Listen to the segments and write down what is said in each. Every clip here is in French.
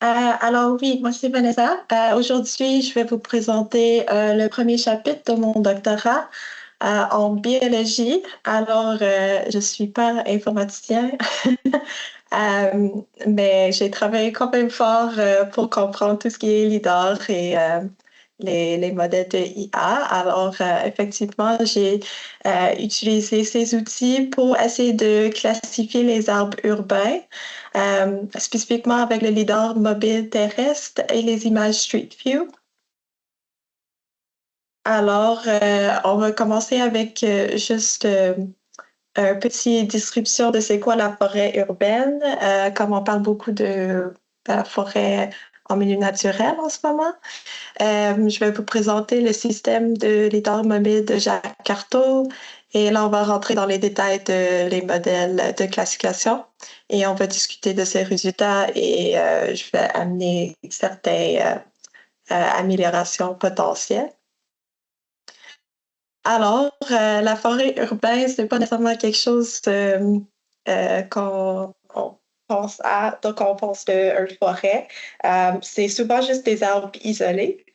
Alors oui, moi c'est Vanessa. Aujourd'hui, je vais vous présenter le premier chapitre de mon doctorat en biologie. Alors, je suis pas informaticien, euh, mais j'ai travaillé quand même fort pour comprendre tout ce qui est LIDAR et les modèles de IA. Alors, effectivement, j'ai utilisé ces outils pour essayer de classifier les arbres urbains, spécifiquement avec le lidar mobile terrestre et les images Street View. Alors, on va commencer avec juste une petite description de c'est quoi la forêt urbaine, comme on parle beaucoup de la forêt en milieu naturel en ce moment. Je vais vous présenter le système de lidar mobile de Jacques Carteau et là, on va rentrer dans les détails de les modèles de classification et on va discuter de ces résultats et je vais amener certaines améliorations potentielles. Alors, la forêt urbaine, c'est pas nécessairement quelque chose qu'on on pense à, donc on pense d'une forêt. C'est souvent juste des arbres isolés.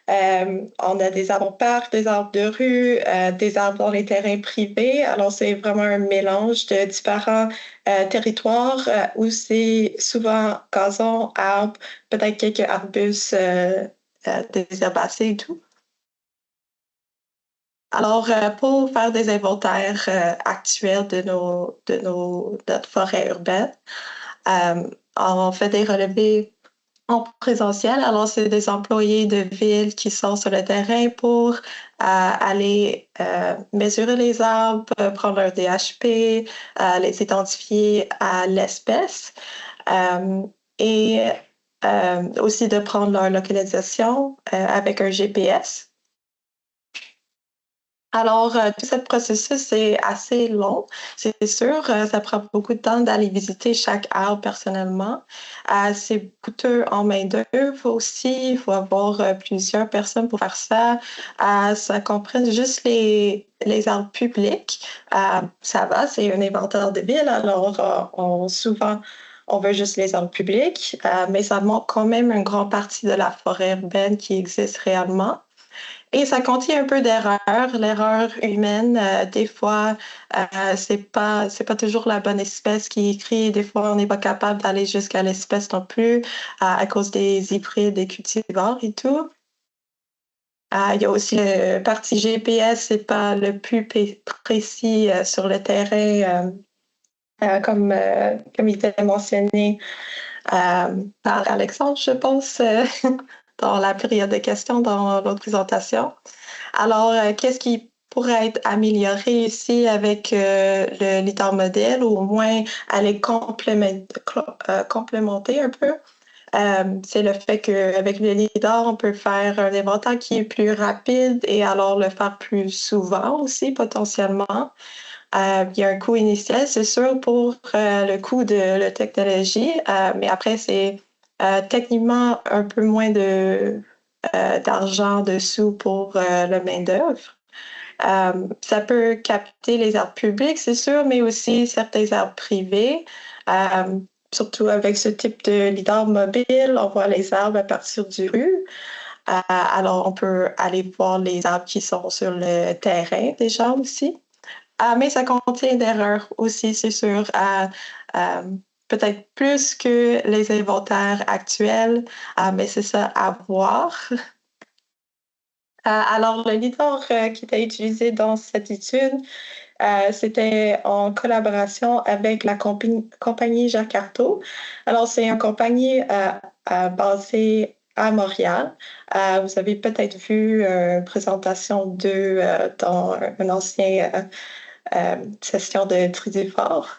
On a des arbres au parc, des arbres de rue, des arbres dans les terrains privés. Alors, c'est vraiment un mélange de différents territoires où c'est souvent gazon, arbres, peut-être quelques arbustes, des herbacées et tout. Alors, pour faire des inventaires actuels de notre forêt urbaine, on fait des relevés en présentiel. Alors, c'est des employés de ville qui sont sur le terrain pour aller mesurer les arbres, prendre leur DHP, les identifier à l'espèce euh, et aussi de prendre leur localisation avec un GPS. Alors, tout ce processus est assez long, c'est sûr. Ça prend beaucoup de temps d'aller visiter chaque arbre personnellement. C'est coûteux en main-d'œuvre aussi. Il faut avoir plusieurs personnes pour faire ça. Ça comprend juste les arbres publics. Ça va, c'est un inventaire de ville. Alors, souvent, on veut juste les arbres publics, mais ça manque quand même une grande partie de la forêt urbaine qui existe réellement. Et ça contient un peu d'erreur, l'erreur humaine. Des fois, c'est pas toujours la bonne espèce qui est écrite. Des fois, on n'est pas capable d'aller jusqu'à l'espèce non plus à cause des hybrides, des cultivars et tout. Il y a aussi le parti GPS, c'est pas le plus précis sur le terrain, comme il était mentionné par Alexandre, je pense, dans la période de questions dans l'autre présentation. Alors, qu'est-ce qui pourrait être amélioré ici avec le leader modèle ou au moins aller complémenter un peu? C'est le fait qu'avec le leader, on peut faire un inventaire qui est plus rapide et alors le faire plus souvent aussi potentiellement. Il y a un coût initial, c'est sûr, pour le coût de la technologie, mais après, c'est techniquement un peu moins d'argent dessous pour la main-d'œuvre. Ça peut capter les arbres publics, c'est sûr, mais aussi certains arbres privés. Euh, Surtout avec ce type de leader mobile, on voit les arbres à partir du rue. Alors, on peut aller voir les arbres qui sont sur le terrain déjà aussi. Mais ça contient d'erreurs aussi, c'est sûr. Euh, Peut-être plus que les inventaires actuels, mais c'est ça à voir. Alors, le leader qui était utilisé dans cette étude, c'était en collaboration avec la compagnie Jacques Carteau. Alors, c'est une compagnie basée à Montréal. Vous avez peut-être vu une présentation d'eux dans un ancien session de Tridifort.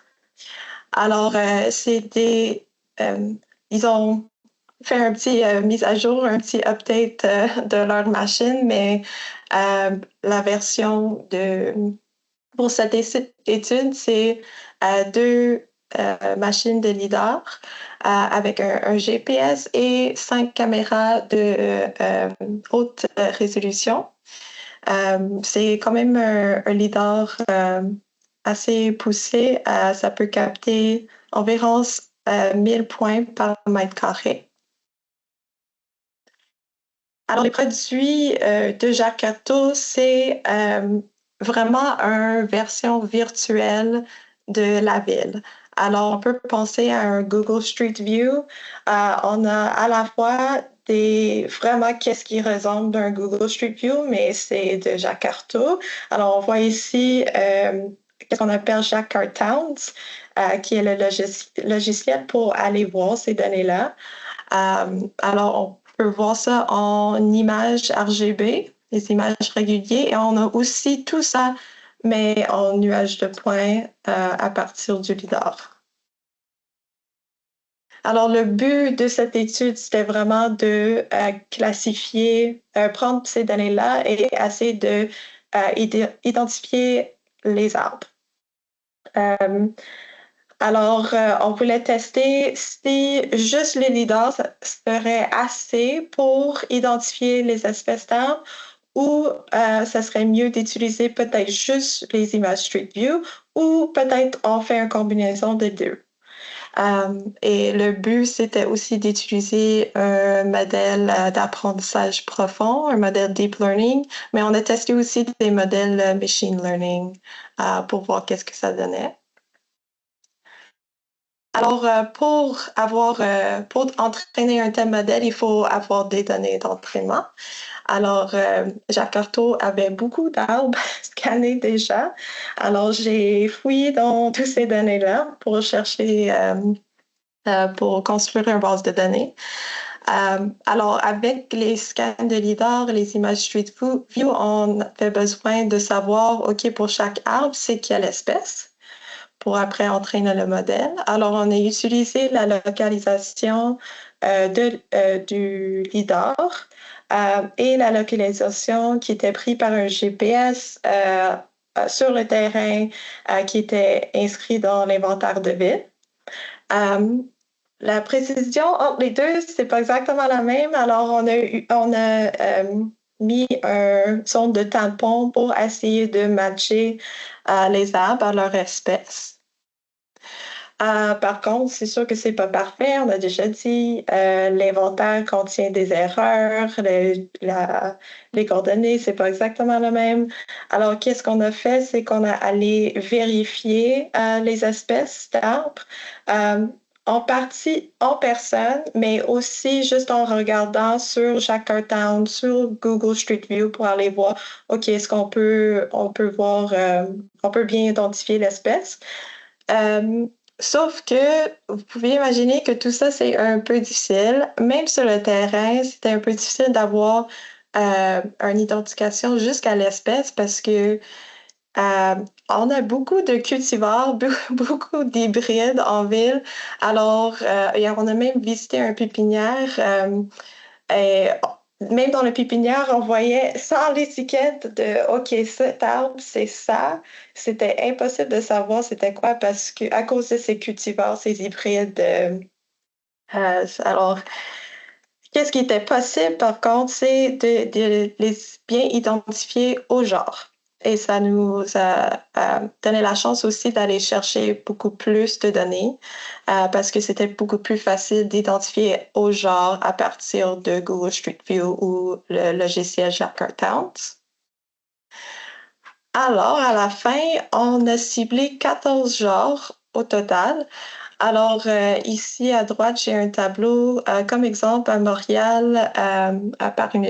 Alors, ils ont fait un petit mise à jour, un petit update de leur machine, mais la version pour cette étude, c'est deux machines de lidar avec un GPS et 5 caméras de haute résolution. C'est quand même un lidar assez poussé. Ça peut capter environ 1000 points par mètre carré. Alors, les produits de Jakarta, c'est vraiment une version virtuelle de la ville. Alors, on peut penser à un Google Street View. On a à la fois vraiment qu'est-ce qui ressemble d'un Google Street View, mais c'est de Jakarta. Alors, on voit ici qu'est-ce qu'on appelle Jakarta Towns, qui est le logiciel pour aller voir ces données-là. Alors, on peut voir ça en images RGB, les images régulières, et on a aussi tout ça, mais en nuages de points à partir du lidar. Alors, le but de cette étude, c'était vraiment de classifier, prendre ces données-là et essayer de identifier les arbres. Alors, on voulait tester si juste le lidar serait assez pour identifier les espèces d'arbres ou ça serait mieux d'utiliser peut-être juste les images Street View ou peut-être on fait une combinaison des deux. Et le but, c'était aussi d'utiliser un modèle d'apprentissage profond, un modèle deep learning, mais on a testé aussi des modèles machine learning pour voir qu'est-ce que ça donnait. Alors, pour entraîner un tel modèle, il faut avoir des données d'entraînement. Alors, Jacques Carto avait beaucoup d'arbres scannés déjà. Alors, j'ai fouillé dans toutes ces données-là pour chercher, pour construire une base de données. Alors, avec les scans de lidar, les images Street View, on avait besoin de savoir, OK, pour chaque arbre, c'est quelle espèce pour après entraîner le modèle. Alors, on a utilisé la localisation du lidar et la localisation qui était prise par un GPS sur le terrain qui était inscrit dans l'inventaire de ville. La précision entre les deux, c'est pas exactement la même. Alors, on a mis un sonde de tampon pour essayer de matcher les arbres à leur espèce. Par contre, c'est sûr que c'est pas parfait. On a déjà dit, l'inventaire contient des erreurs, les coordonnées, c'est pas exactement le même. Alors, qu'est-ce qu'on a fait? C'est qu'on a allé vérifier les espèces d'arbres. En partie en personne, mais aussi juste en regardant sur Jakarta, sur Google Street View pour aller voir, OK, est-ce on peut voir, on peut bien identifier l'espèce. Sauf que vous pouvez imaginer que tout ça, c'est un peu difficile. Même sur le terrain, c'était un peu difficile d'avoir une identification jusqu'à l'espèce parce que euh, on a beaucoup de cultivars, beaucoup d'hybrides en ville. Alors, on a même visité un pépinière. Et même dans le pépinière, on voyait sans l'étiquette de OK, cet arbre, c'est ça. C'était impossible de savoir c'était quoi parce que à cause de ces cultivars, ces hybrides. Alors, qu'est-ce qui était possible, par contre, c'est de les bien identifier au genre. Et ça nous a donné la chance aussi d'aller chercher beaucoup plus de données parce que c'était beaucoup plus facile d'identifier au genre à partir de Google Street View ou le logiciel Jakarta. Alors, à la fin, on a ciblé 14 genres au total. Alors, ici à droite, j'ai un tableau. Comme exemple, à Montréal, par une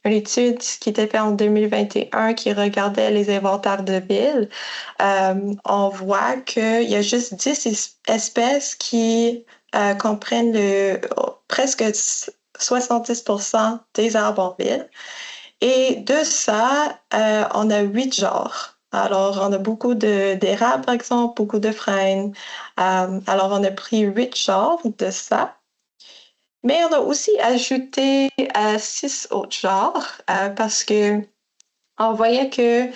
étude qui était faite en 2021 qui regardait les inventaires de villes, on voit qu'il y a juste 10 espèces qui comprennent presque 70% des arbres en ville. Et de ça, on a 8 genres. Alors, on a beaucoup d'érables, par exemple, beaucoup de frênes. Alors, on a pris 8 genres de ça. Mais on a aussi ajouté 6 autres genres parce que on voyait que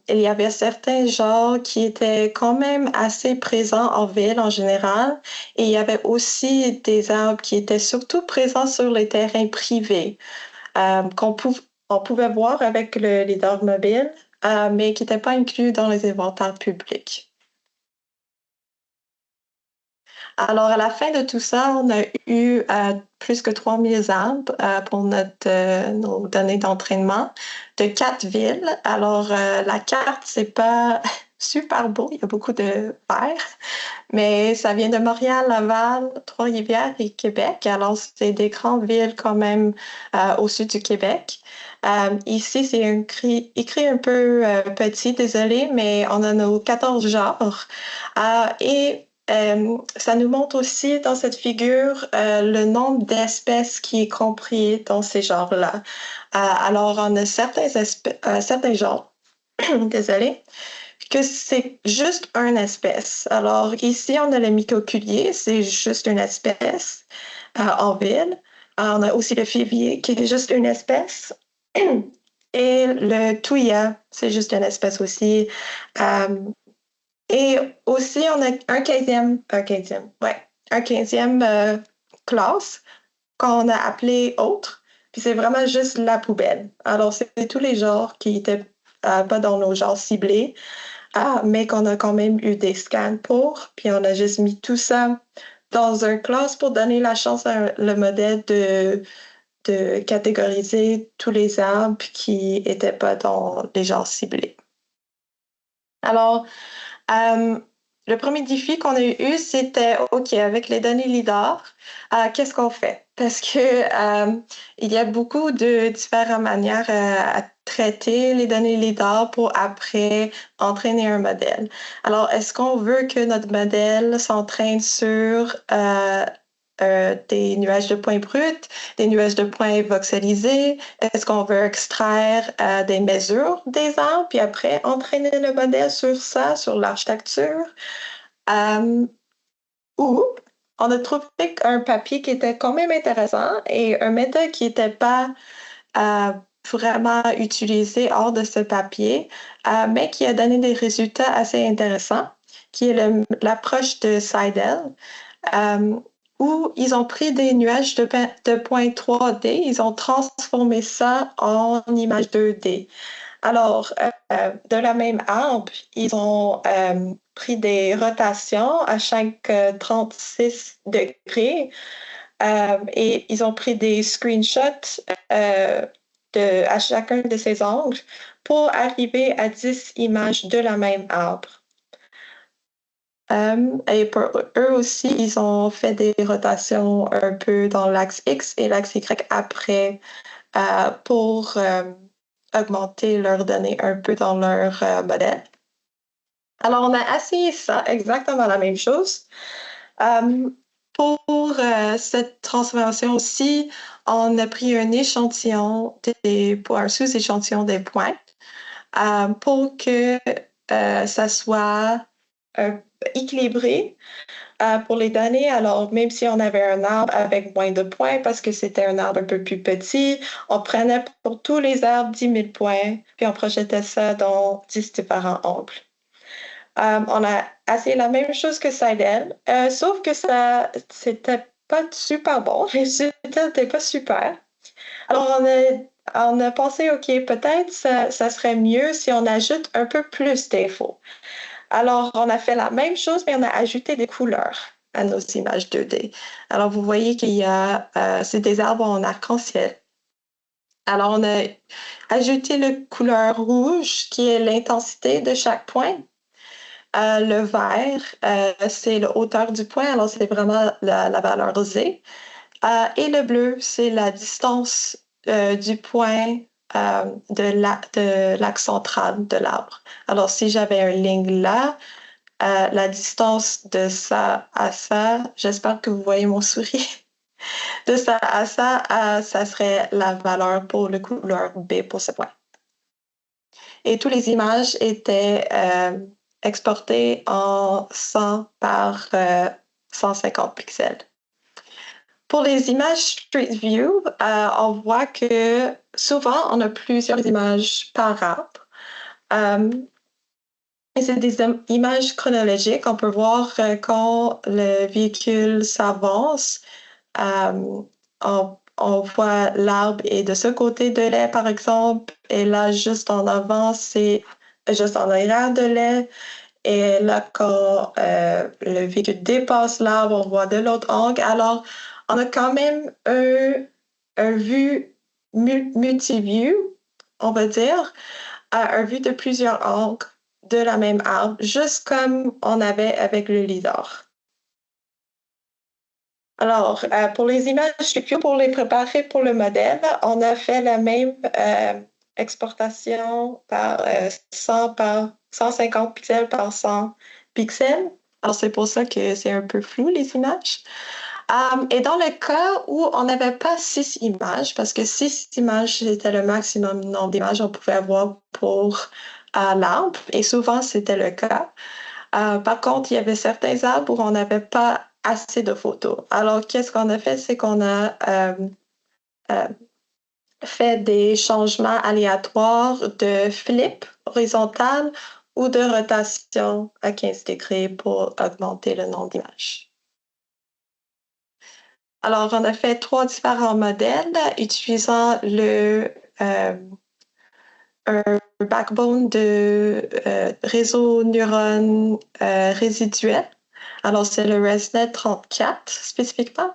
il y avait certains genres qui étaient quand même assez présents en ville en général. Et il y avait aussi des arbres qui étaient surtout présents sur les terrains privés on pouvait voir avec le lidar mobile, mais qui n'était pas inclus dans les inventaires publics. Alors, à la fin de tout ça, on a eu plus que 3000 arbres pour nos données d'entraînement de 4 villes. Alors, la carte, c'est pas super beau, il y a beaucoup de vert, mais ça vient de Montréal, Laval, Trois-Rivières et Québec. Alors, c'est des grandes villes quand même au sud du Québec. Ici, c'est écrit un peu petit, désolé, mais on en a 14 genres. Et ça nous montre aussi dans cette figure le nombre d'espèces qui est compris dans ces genres-là. Alors, on a certains genres, désolé, que c'est juste une espèce. Alors, ici, on a le mycoculier, c'est juste une espèce en ville. On a aussi le févier, qui est juste une espèce. Et le touya, c'est juste une espèce aussi. Euh, et aussi, on a un 15e classe qu'on a appelé autre. Puis c'est vraiment juste la poubelle. Alors, c'est tous les genres qui étaient pas dans nos genres ciblés, mais qu'on a quand même eu des scans pour. Puis on a juste mis tout ça dans un classe pour donner la chance à le modèle de catégoriser tous les arbres qui n'étaient pas dans les genres ciblés. Alors, euh, le premier défi qu'on a eu, c'était, OK, avec les données LIDAR, qu'est-ce qu'on fait? Parce que il y a beaucoup de différentes manières à traiter les données LIDAR pour après entraîner un modèle. Alors, est-ce qu'on veut que notre modèle s'entraîne sur des nuages de points bruts, des nuages de points voxelisés? Est-ce qu'on veut extraire des mesures des arbres, puis après entraîner le modèle sur ça, sur l'architecture? Euh, ou on a trouvé un papier qui était quand même intéressant et un méthode qui n'était pas euh, vraiment utilisé hors de ce papier, mais qui a donné des résultats assez intéressants, qui est l'approche de Seidel. Euh, où ils ont pris des nuages de points 3D, ils ont transformé ça en images 2D. Alors, de la même arbre, ils ont pris des rotations à chaque 36 degrés et ils ont pris des screenshots à chacun de ces angles pour arriver à 10 images de la même arbre. Et pour eux aussi, ils ont fait des rotations un peu dans l'axe X et l'axe Y après pour augmenter leurs données un peu dans leur modèle. Alors, on a essayé ça, exactement la même chose. Pour cette transformation aussi, on a pris un échantillon, pour un sous-échantillon des points pour que ça soit équilibré pour les données. Alors, même si on avait un arbre avec moins de points parce que c'était un arbre un peu plus petit, on prenait pour tous les arbres 10 000 points, puis on projetait ça dans 10 différents angles. On a essayé la même chose que Seidel, sauf que ça, c'était pas super bon. Les résultats n'étaient pas super. Alors, on a pensé, OK, peut-être ça serait mieux si on ajoute un peu plus d'infos. Alors, on a fait la même chose, mais on a ajouté des couleurs à nos images 2D. Alors, vous voyez qu'il y a, c'est des arbres en arc-en-ciel. Alors, on a ajouté la couleur rouge, qui est l'intensité de chaque point. Le vert, c'est la hauteur du point, alors c'est vraiment la valeur Z. Et le bleu, c'est la distance du point de l'axe central de l'arbre. Alors, si j'avais une ligne là, la distance de ça à ça, j'espère que vous voyez mon sourire, de ça à ça, ça serait la valeur pour le couleur B pour ce point. Et toutes les images étaient exportées en 100 par 150 pixels. Pour les images Street View, on voit que souvent, on a plusieurs images par arbre. Et c'est des images chronologiques. On peut voir quand le véhicule s'avance. On voit l'arbre est de ce côté de lait, par exemple. Et là, juste en avant, c'est juste en arrière de lait. Et là, quand le véhicule dépasse l'arbre, on voit de l'autre angle. Alors, on a quand même un vue multi-view, on va dire, un vue de plusieurs angles de la même arbre, juste comme on avait avec le lidar. Alors, pour les images studio, pour les préparer pour le modèle, on a fait la même exportation par 100 par 150 pixels par 100 pixels. Alors, c'est pour ça que c'est un peu flou, les images. Et dans le cas où on n'avait pas 6 images, parce que 6 images, c'était le maximum nombre d'images qu'on pouvait avoir pour l'arbre, et souvent, c'était le cas. Par contre, il y avait certains arbres où on n'avait pas assez de photos. Alors, qu'est-ce qu'on a fait? C'est qu'on a euh, fait des changements aléatoires de flip horizontal ou de rotation à 15 degrés pour augmenter le nombre d'images. Alors, on a fait 3 différents modèles utilisant un backbone de réseau neurones résiduel. Alors, c'est le ResNet 34 spécifiquement.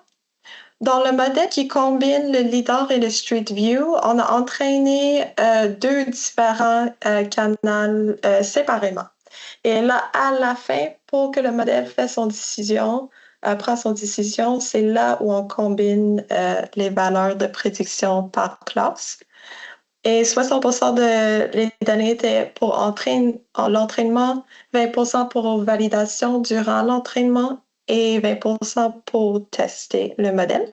Dans le modèle qui combine le LiDAR et le Street View, on a entraîné 2 différents canaux séparément. Et là, à la fin, pour que le modèle prend son décision, c'est là où on combine les valeurs de prédiction par classe. Et 60% les données étaient pour l'entraînement, 20% pour validation durant l'entraînement et 20% pour tester le modèle.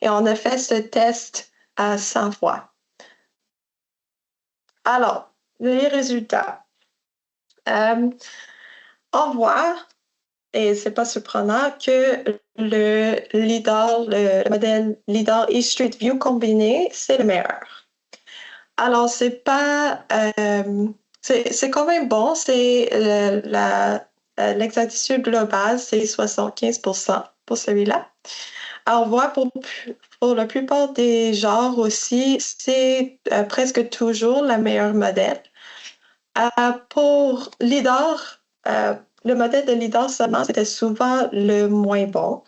Et on a fait ce test à 100 fois. Alors, les résultats. On voit, et c'est pas surprenant, que le modèle LiDAR et Street View combiné, c'est le meilleur. Alors, c'est quand même bon. C'est l'exactitude globale, c'est 75% pour celui-là. Alors, on voit pour la plupart des genres aussi, c'est presque toujours le meilleur modèle. Pour LiDAR, le modèle de LiDAR seulement, c'était souvent le moins bon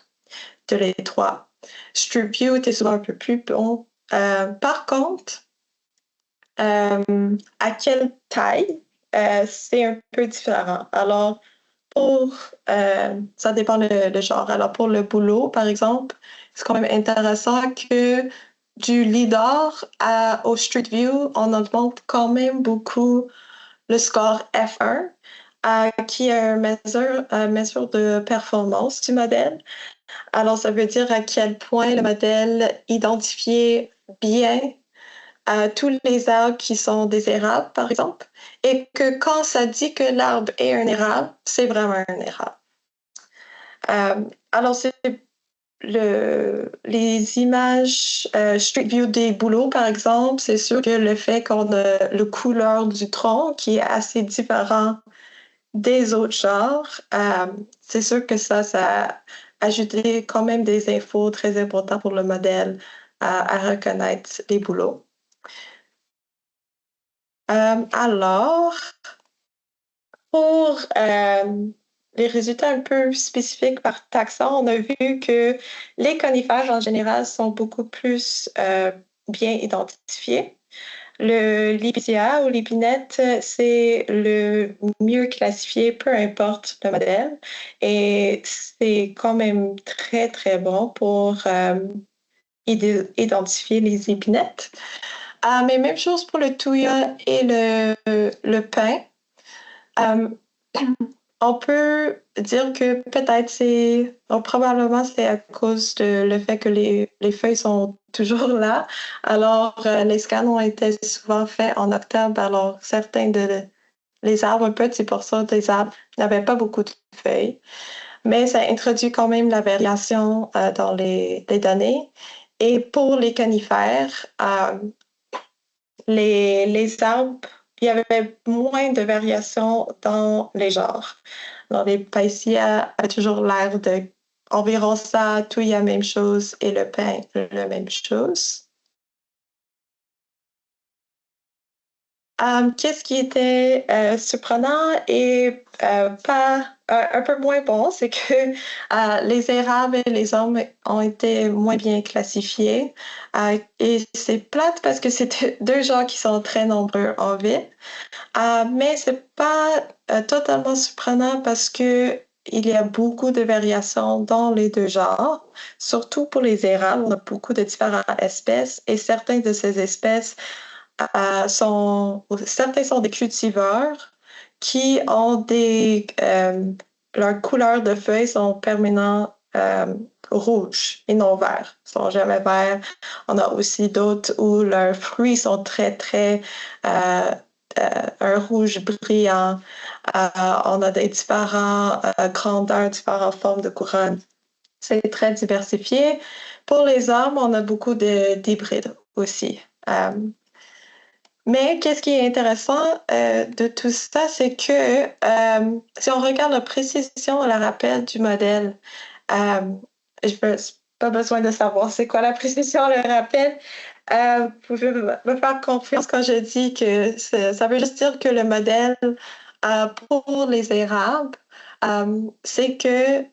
de les trois. Street View était souvent un peu plus bon. Par contre, à quelle taille, c'est un peu différent. Alors, ça dépend le genre. Alors, pour le boulot, par exemple, c'est quand même intéressant que du LiDAR au Street View, on augmente quand même beaucoup le score F1, qui est une mesure de performance du modèle. Alors, ça veut dire à quel point le modèle identifiait bien tous les arbres qui sont des érables, par exemple, et que quand ça dit que l'arbre est un érable, c'est vraiment un érable. Alors, c'est les images Street View des bouleaux, par exemple, c'est sûr que le fait qu'on a le couleur du tronc qui est assez différent des autres genres, c'est sûr que ça a ajouté quand même des infos très importantes pour le modèle à reconnaître les bouleaux. Alors, pour les résultats un peu spécifiques par taxon, on a vu que les conifères en général sont beaucoup plus bien identifiés. Le Lipizia ou l'épinette, c'est le mieux classifié, peu importe le modèle. Et c'est quand même très, très bon pour identifier les épinettes. Mais même chose pour le thuya et le pin. Euh, on peut dire que peut-être probablement c'est à cause de le fait que les feuilles sont toujours là. Alors, les scans ont été souvent faits en octobre. Alors, les arbres, un petit pourcent des arbres n'avaient pas beaucoup de feuilles. Mais ça introduit quand même la variation dans les données. Et pour les conifères, les arbres, il y avait moins de variations dans les genres. Alors, les Picea a toujours l'air de environ ça, tout y a la même chose et le pin, la même chose. Qu'est-ce qui était surprenant et pas un peu moins bon, c'est que les érables et les hommes ont été moins bien classifiés. Et c'est plate parce que c'est deux genres qui sont très nombreux en ville. Mais c'est pas totalement surprenant parce que il y a beaucoup de variations dans les deux genres. Surtout pour les érables, on a beaucoup de différentes espèces et certaines de ces espèces certains sont des cultivars qui ont leurs couleurs de feuilles sont permanents rouges et non verts. Ils sont jamais verts. On a aussi d'autres où leurs fruits sont très, un rouge brillant. On a des différentes grandeurs, différentes formes de couronne. C'est très diversifié. Pour les hommes, on a beaucoup d'hybrides aussi. Mais qu'est-ce qui est intéressant de tout ça, c'est que si on regarde la précision et le rappel du modèle, euh, je n'ai pas besoin de savoir c'est quoi la précision et le rappel. Vous pouvez me faire confiance quand je dis que ça veut juste dire que le modèle pour les érables, c'est que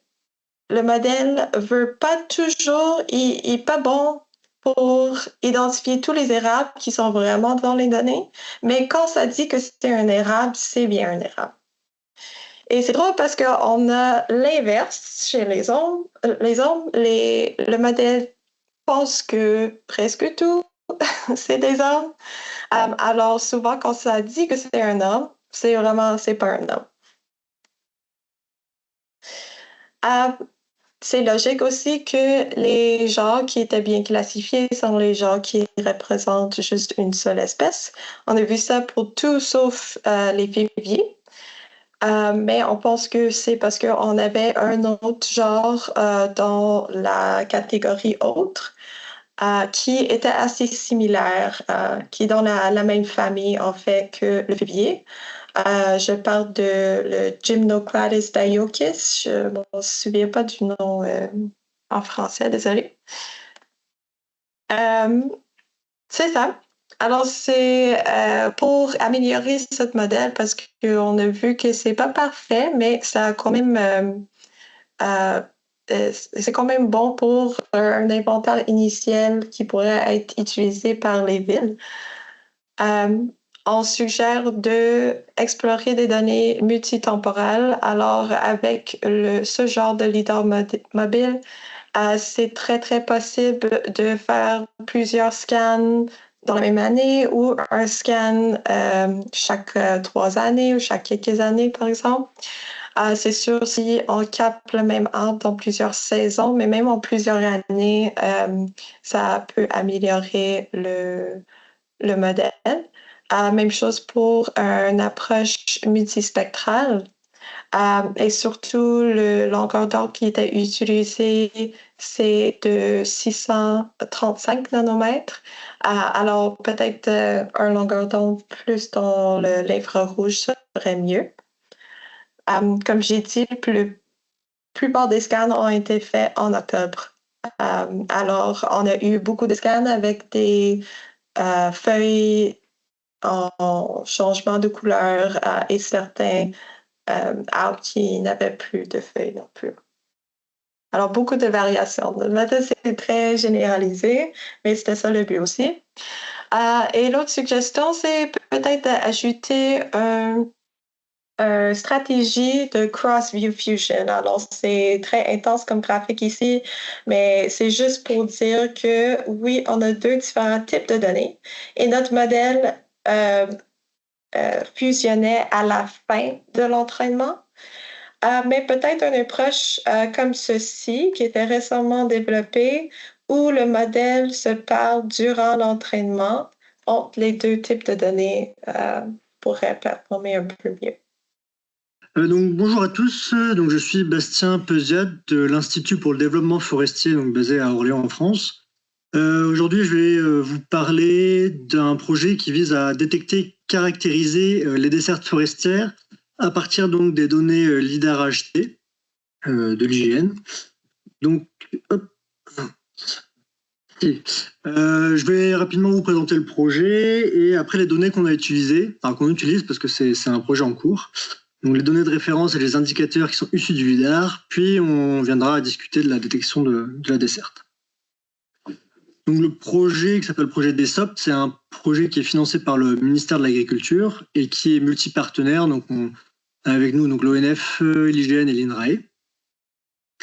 le modèle veut pas toujours, il est pas bon pour identifier tous les érables qui sont vraiment dans les données, mais quand ça dit que c'est un érable, c'est bien un érable. Et c'est drôle parce qu'on a l'inverse chez les hommes. Le modèle pense que presque tout, c'est des hommes. Alors souvent, quand ça dit que c'est un homme, c'est pas un homme. C'est logique aussi que les genres qui étaient bien classifiés sont les genres qui représentent juste une seule espèce. On a vu ça pour tout sauf les viviers. Mais on pense que c'est parce qu'on avait un autre genre dans la catégorie autre qui était assez similaire, qui est dans la même famille en fait que le vivier. Je parle de le Gymnocladis diocus. Je ne me souviens pas du nom en français, désolé. Euh, c'est ça. Alors, c'est pour améliorer ce modèle parce qu'on a vu que c'est pas parfait, mais ça a quand même euh, c'est quand même bon pour un inventaire initial qui pourrait être utilisé par les villes. Euh, on suggère de explorer des données multitemporelles. Alors, avec ce genre de leader mobile, c'est très possible de faire plusieurs scans dans la même année ou un scan chaque 3 années ou chaque quelques années, par exemple. C'est sûr si on capte le même arbre dans plusieurs saisons, mais même en plusieurs années, ça peut améliorer le modèle. Même chose pour une approche multispectrale. Et surtout, le longueur d'onde qui était utilisé, c'est de 635 nanomètres. Alors, peut-être un longueur d'onde plus dans l'infrarouge serait mieux. Comme j'ai dit, la plupart des scans ont été faits en octobre. Alors, on a eu beaucoup de scans avec des feuilles en changement de couleur et certains arbres qui n'avaient plus de feuilles non plus. Alors, beaucoup de variations. Le méthode, c'est très généralisé, mais c'était ça le but aussi. Et l'autre suggestion, c'est peut-être d'ajouter une stratégie de cross-view fusion. Alors, c'est très intense comme graphique ici, mais c'est juste pour dire que oui, on a deux différents types de données et notre modèle fusionnait à la fin de l'entraînement. Mais peut-être une approche comme ceci, qui était récemment développée, où le modèle se parle durant l'entraînement entre les deux types de données pourrait performer un peu mieux. Donc, bonjour à tous, donc, je suis Bastien Peusiade de l'Institut pour le développement forestier, donc, basé à Orléans en France. Aujourd'hui, je vais vous parler d'un projet qui vise à détecter, caractériser les dessertes forestières à partir donc, des données LIDAR HT de l'IGN. Donc, hop. Si. Je vais rapidement vous présenter le projet et après les données qu'on a utilisées, enfin qu'on utilise parce que c'est un projet en cours. Donc les données de référence et les indicateurs qui sont issus du LIDAR, puis on viendra à discuter de la détection de la desserte. Donc le projet qui s'appelle le projet DESOP, c'est un projet qui est financé par le ministère de l'Agriculture et qui est multipartenaire. Donc avec nous donc l'ONF, l'IGN et l'INRAE.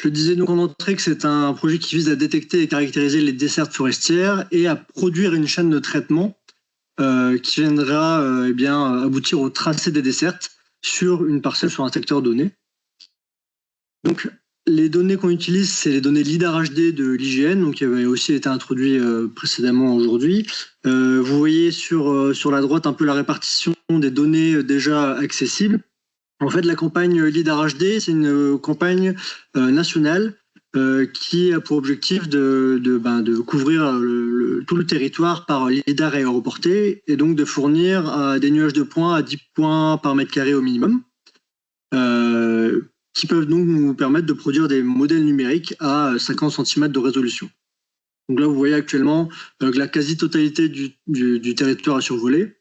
Je disais donc en entrée que c'est un projet qui vise à détecter et caractériser les dessertes forestières et à produire une chaîne de traitement qui viendra aboutir au tracé des dessertes sur une parcelle, sur un secteur donné. Donc les données qu'on utilise, c'est les données LIDAR HD de l'IGN, donc qui avait aussi été introduit précédemment aujourd'hui. Vous voyez sur la droite un peu la répartition des données déjà accessibles. En fait, la campagne LIDAR HD, c'est une campagne nationale qui a pour objectif de couvrir tout le territoire par LIDAR aéroporté et donc de fournir des nuages de points à 10 points par mètre carré au minimum, qui peuvent donc nous permettre de produire des modèles numériques à 50 cm de résolution. Donc là, vous voyez actuellement que la quasi-totalité du territoire est survolé.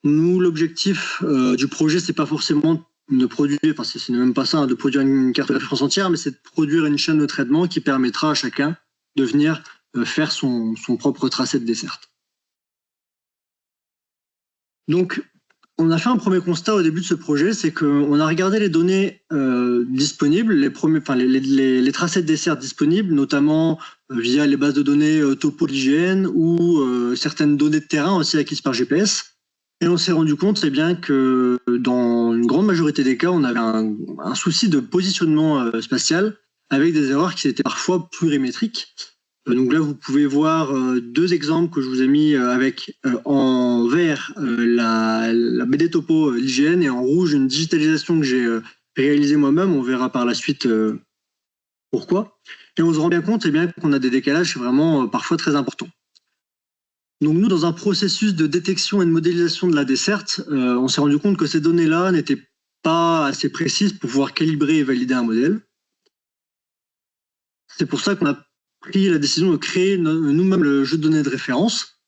Nous, l'objectif du projet, c'est pas forcément de produire, enfin c'est même pas ça, de produire une carte de référence entière, mais c'est de produire une chaîne de traitement qui permettra à chacun de venir faire son propre tracé de desserte. Donc, on a fait un premier constat au début de ce projet, c'est qu'on a regardé les données disponibles, les tracés de desserte disponibles, notamment via les bases de données topo de l'IGN ou certaines données de terrain aussi acquises par GPS. Et on s'est rendu compte que dans une grande majorité des cas, on avait un souci de positionnement spatial avec des erreurs qui étaient parfois plurimétriques. Donc là, vous pouvez voir deux exemples que je vous ai mis avec en vert la BD topo l'IGN et en rouge une digitalisation que j'ai réalisée moi-même. On verra par la suite pourquoi. Et on se rend bien compte qu'on a des décalages vraiment parfois très importants. Donc nous, dans un processus de détection et de modélisation de la desserte, on s'est rendu compte que ces données-là n'étaient pas assez précises pour pouvoir calibrer et valider un modèle. C'est pour ça qu'on a pris la décision de créer nous-mêmes le jeu de données de référence,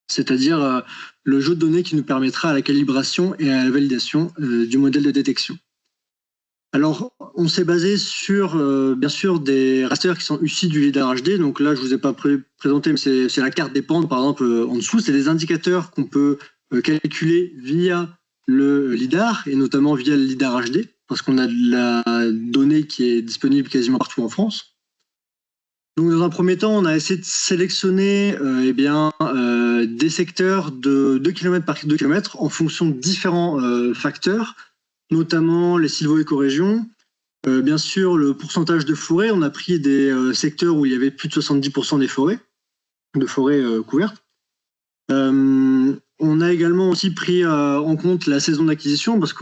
c'est-à-dire le jeu de données qui nous permettra à la calibration et à la validation du modèle de détection. Alors, on s'est basé sur, bien sûr, des rasters qui sont issus du LIDAR HD. Donc là, je ne vous ai pas présenté, mais c'est la carte des pentes, par exemple, en dessous. C'est des indicateurs qu'on peut calculer via le LIDAR, et notamment via le LIDAR HD, parce qu'on a de la donnée qui est disponible quasiment partout en France. Donc, dans un premier temps, on a essayé de sélectionner des secteurs de 2 km par 2 km en fonction de différents facteurs, notamment les sylvo-écorégions. Bien sûr, le pourcentage de forêt, on a pris des secteurs où il y avait plus de 70% des forêts, couvertes. On a également aussi pris en compte la saison d'acquisition, parce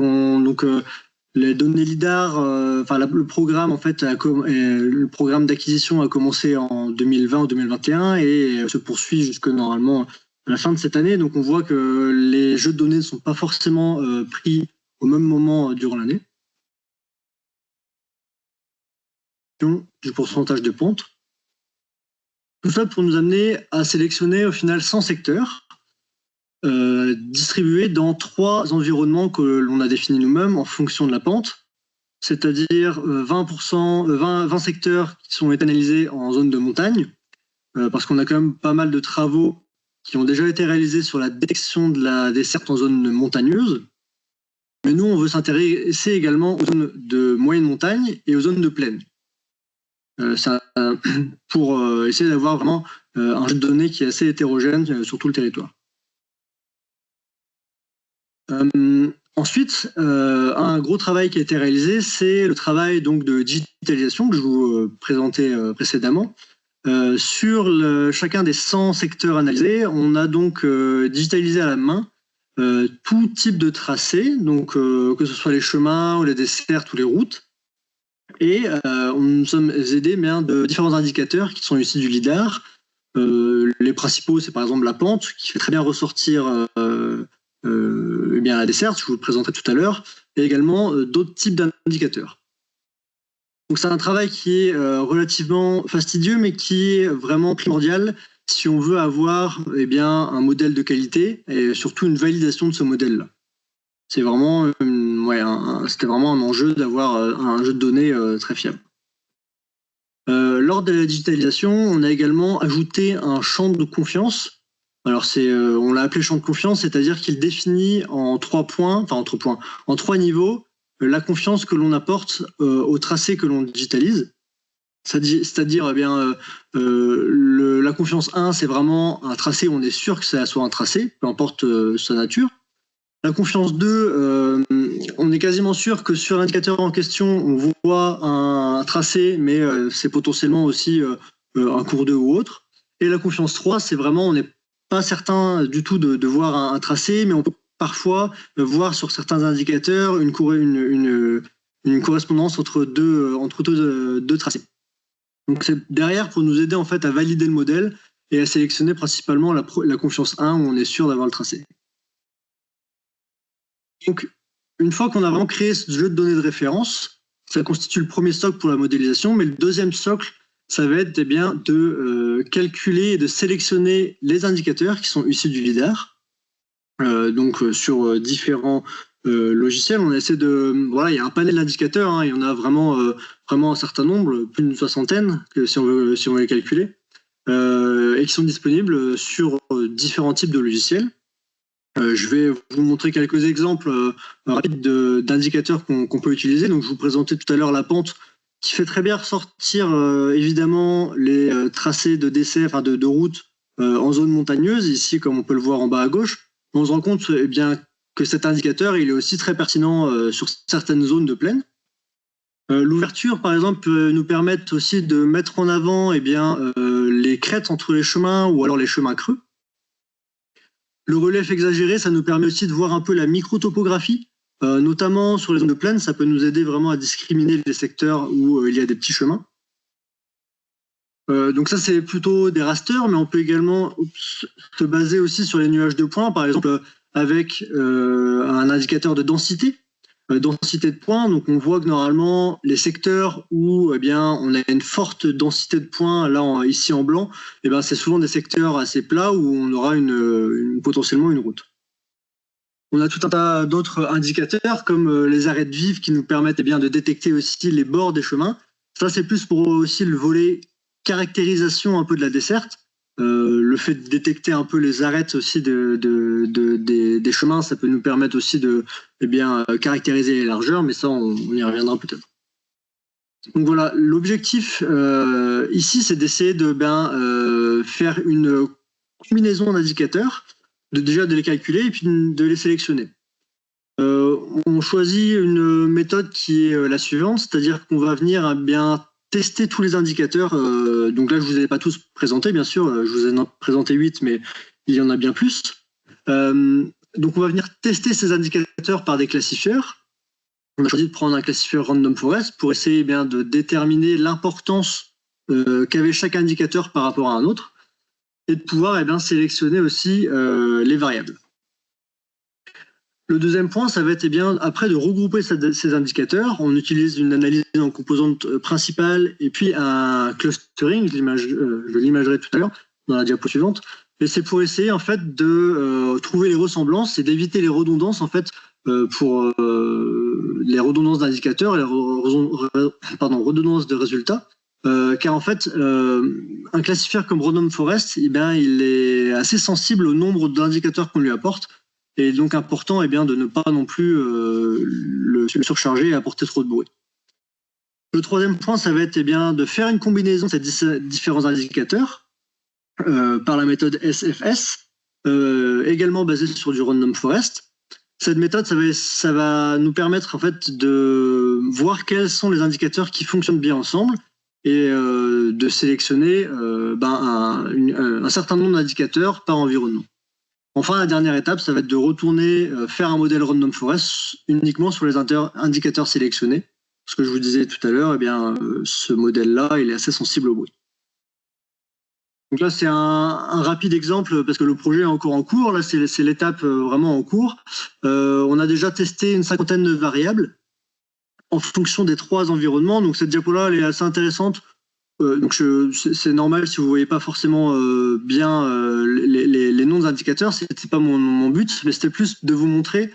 les données LIDAR, le programme en fait, le programme d'acquisition a commencé en 2020 ou 2021 et se poursuit jusque normalement à la fin de cette année. Donc on voit que les jeux de données ne sont pas forcément pris au même moment durant l'année. Du pourcentage de pente. Tout ça pour nous amener à sélectionner au final 100 secteurs distribués dans 3 environnements que l'on a définis nous-mêmes en fonction de la pente, c'est-à-dire 20 secteurs qui sont analysés en zone de montagne, parce qu'on a quand même pas mal de travaux qui ont déjà été réalisés sur la détection de la desserte en zone montagneuse. Mais nous, on veut s'intéresser également aux zones de moyenne montagne et aux zones de plaine. Pour essayer d'avoir vraiment un jeu de données qui est assez hétérogène sur tout le territoire. Ensuite, un gros travail qui a été réalisé, c'est le travail donc, de digitalisation que je vous présentais précédemment. Sur chacun des 100 secteurs analysés, on a donc digitalisé à la main tout type de tracé, donc que ce soit les chemins ou les dessertes ou les routes. Et nous sommes aidés de différents indicateurs qui sont issus du LIDAR. Les principaux, c'est par exemple la pente, qui fait très bien ressortir la desserte, je vous le présenterai tout à l'heure, et également d'autres types d'indicateurs. Donc c'est un travail qui est relativement fastidieux, mais qui est vraiment primordial si on veut avoir un modèle de qualité et surtout une validation de ce modèle-là. C'est vraiment, c'était vraiment un enjeu d'avoir un jeu de données très fiable. Lors de la digitalisation, on a également ajouté un champ de confiance. Alors on l'a appelé champ de confiance, c'est-à-dire qu'il définit en 3 niveaux, la confiance que l'on apporte au tracé que l'on digitalise. C'est-à-dire, la confiance 1, c'est vraiment un tracé où on est sûr que ça soit un tracé, peu importe sa nature. La confiance 2, on est quasiment sûr que sur l'indicateur en question, on voit un tracé, mais c'est potentiellement aussi un cours d'eau ou autre. Et la confiance 3, c'est vraiment, on n'est pas certain du tout de voir un tracé, mais on peut parfois voir sur certains indicateurs une correspondance entre deux tracés. Donc c'est derrière pour nous aider en fait à valider le modèle et à sélectionner principalement la confiance 1 où on est sûr d'avoir le tracé. Donc, une fois qu'on a vraiment créé ce jeu de données de référence, ça constitue le premier socle pour la modélisation, mais le deuxième socle, ça va être de calculer et de sélectionner les indicateurs qui sont issus du lidar. Sur différents logiciels, on essaie il y a un panel d'indicateurs, il y en a vraiment un certain nombre, plus d'une 60aine, si on veut les calculer, et qui sont disponibles sur différents types de logiciels. Je vais vous montrer quelques exemples rapides d'indicateurs qu'on peut utiliser. Donc, je vous présentais tout à l'heure la pente qui fait très bien ressortir évidemment les tracés de décès, de route en zone montagneuse, ici comme on peut le voir en bas à gauche. On se rend compte que cet indicateur il est aussi très pertinent sur certaines zones de plaine. L'ouverture, par exemple, peut nous permettre aussi de mettre en avant les crêtes entre les chemins ou alors les chemins creux. Le relief exagéré, ça nous permet aussi de voir un peu la microtopographie, notamment sur les zones de plaine. Ça peut nous aider vraiment à discriminer les secteurs où il y a des petits chemins. Donc ça, c'est plutôt des rasters, mais on peut également se baser aussi sur les nuages de points, par exemple avec un indicateur de densité. Densité de points, donc on voit que normalement les secteurs où on a une forte densité de points, là ici en blanc, c'est souvent des secteurs assez plats où on aura potentiellement une route. On a tout un tas d'autres indicateurs comme les arêtes vives qui nous permettent de détecter aussi les bords des chemins. Ça c'est plus pour aussi le volet caractérisation un peu de la desserte. Le fait de détecter un peu les arêtes aussi des chemins, ça peut nous permettre aussi de caractériser les largeurs, mais ça on y reviendra peut-être. Donc voilà, l'objectif ici c'est d'essayer de faire une combinaison d'indicateurs, déjà de les calculer et puis de les sélectionner. On choisit une méthode qui est la suivante, c'est-à-dire qu'on va venir tester tous les indicateurs. Donc là, je ne vous ai pas tous présentés, bien sûr. Je vous ai présenté 8, mais il y en a bien plus. Donc, on va venir tester ces indicateurs par des classifieurs. On a choisi de prendre un classifieur Random Forest pour essayer de déterminer l'importance qu'avait chaque indicateur par rapport à un autre et de pouvoir sélectionner aussi les variables. Le deuxième point, ça va être après de regrouper ces indicateurs. On utilise une analyse en composantes principales et puis un clustering, je l'imagerai tout à l'heure dans la diapo suivante. Et c'est pour essayer en fait de trouver les ressemblances et d'éviter les redondances en fait pour les redondances d'indicateurs et les redondances de résultats. Car en fait, un classifieur comme Random Forest, il est assez sensible au nombre d'indicateurs qu'on lui apporte. Et donc important de ne pas non plus le surcharger et apporter trop de bruit. Le troisième point, ça va être de faire une combinaison de ces différents indicateurs par la méthode SFS, également basée sur du Random Forest. Cette méthode, ça va nous permettre en fait de voir quels sont les indicateurs qui fonctionnent bien ensemble et de sélectionner un certain nombre d'indicateurs par environnement. Enfin, la dernière étape, ça va être de retourner faire un modèle Random Forest uniquement sur les indicateurs sélectionnés. Ce que je vous disais tout à l'heure, ce modèle-là, il est assez sensible au bruit. Donc là, c'est un rapide exemple parce que le projet est encore en cours. Là, c'est l'étape vraiment en cours. On a déjà testé une 50aine de variables en fonction des 3 environnements. Donc cette diapo-là, elle est assez intéressante Donc c'est normal si vous voyez pas forcément bien les noms des indicateurs, c'était pas mon but, mais c'était plus de vous montrer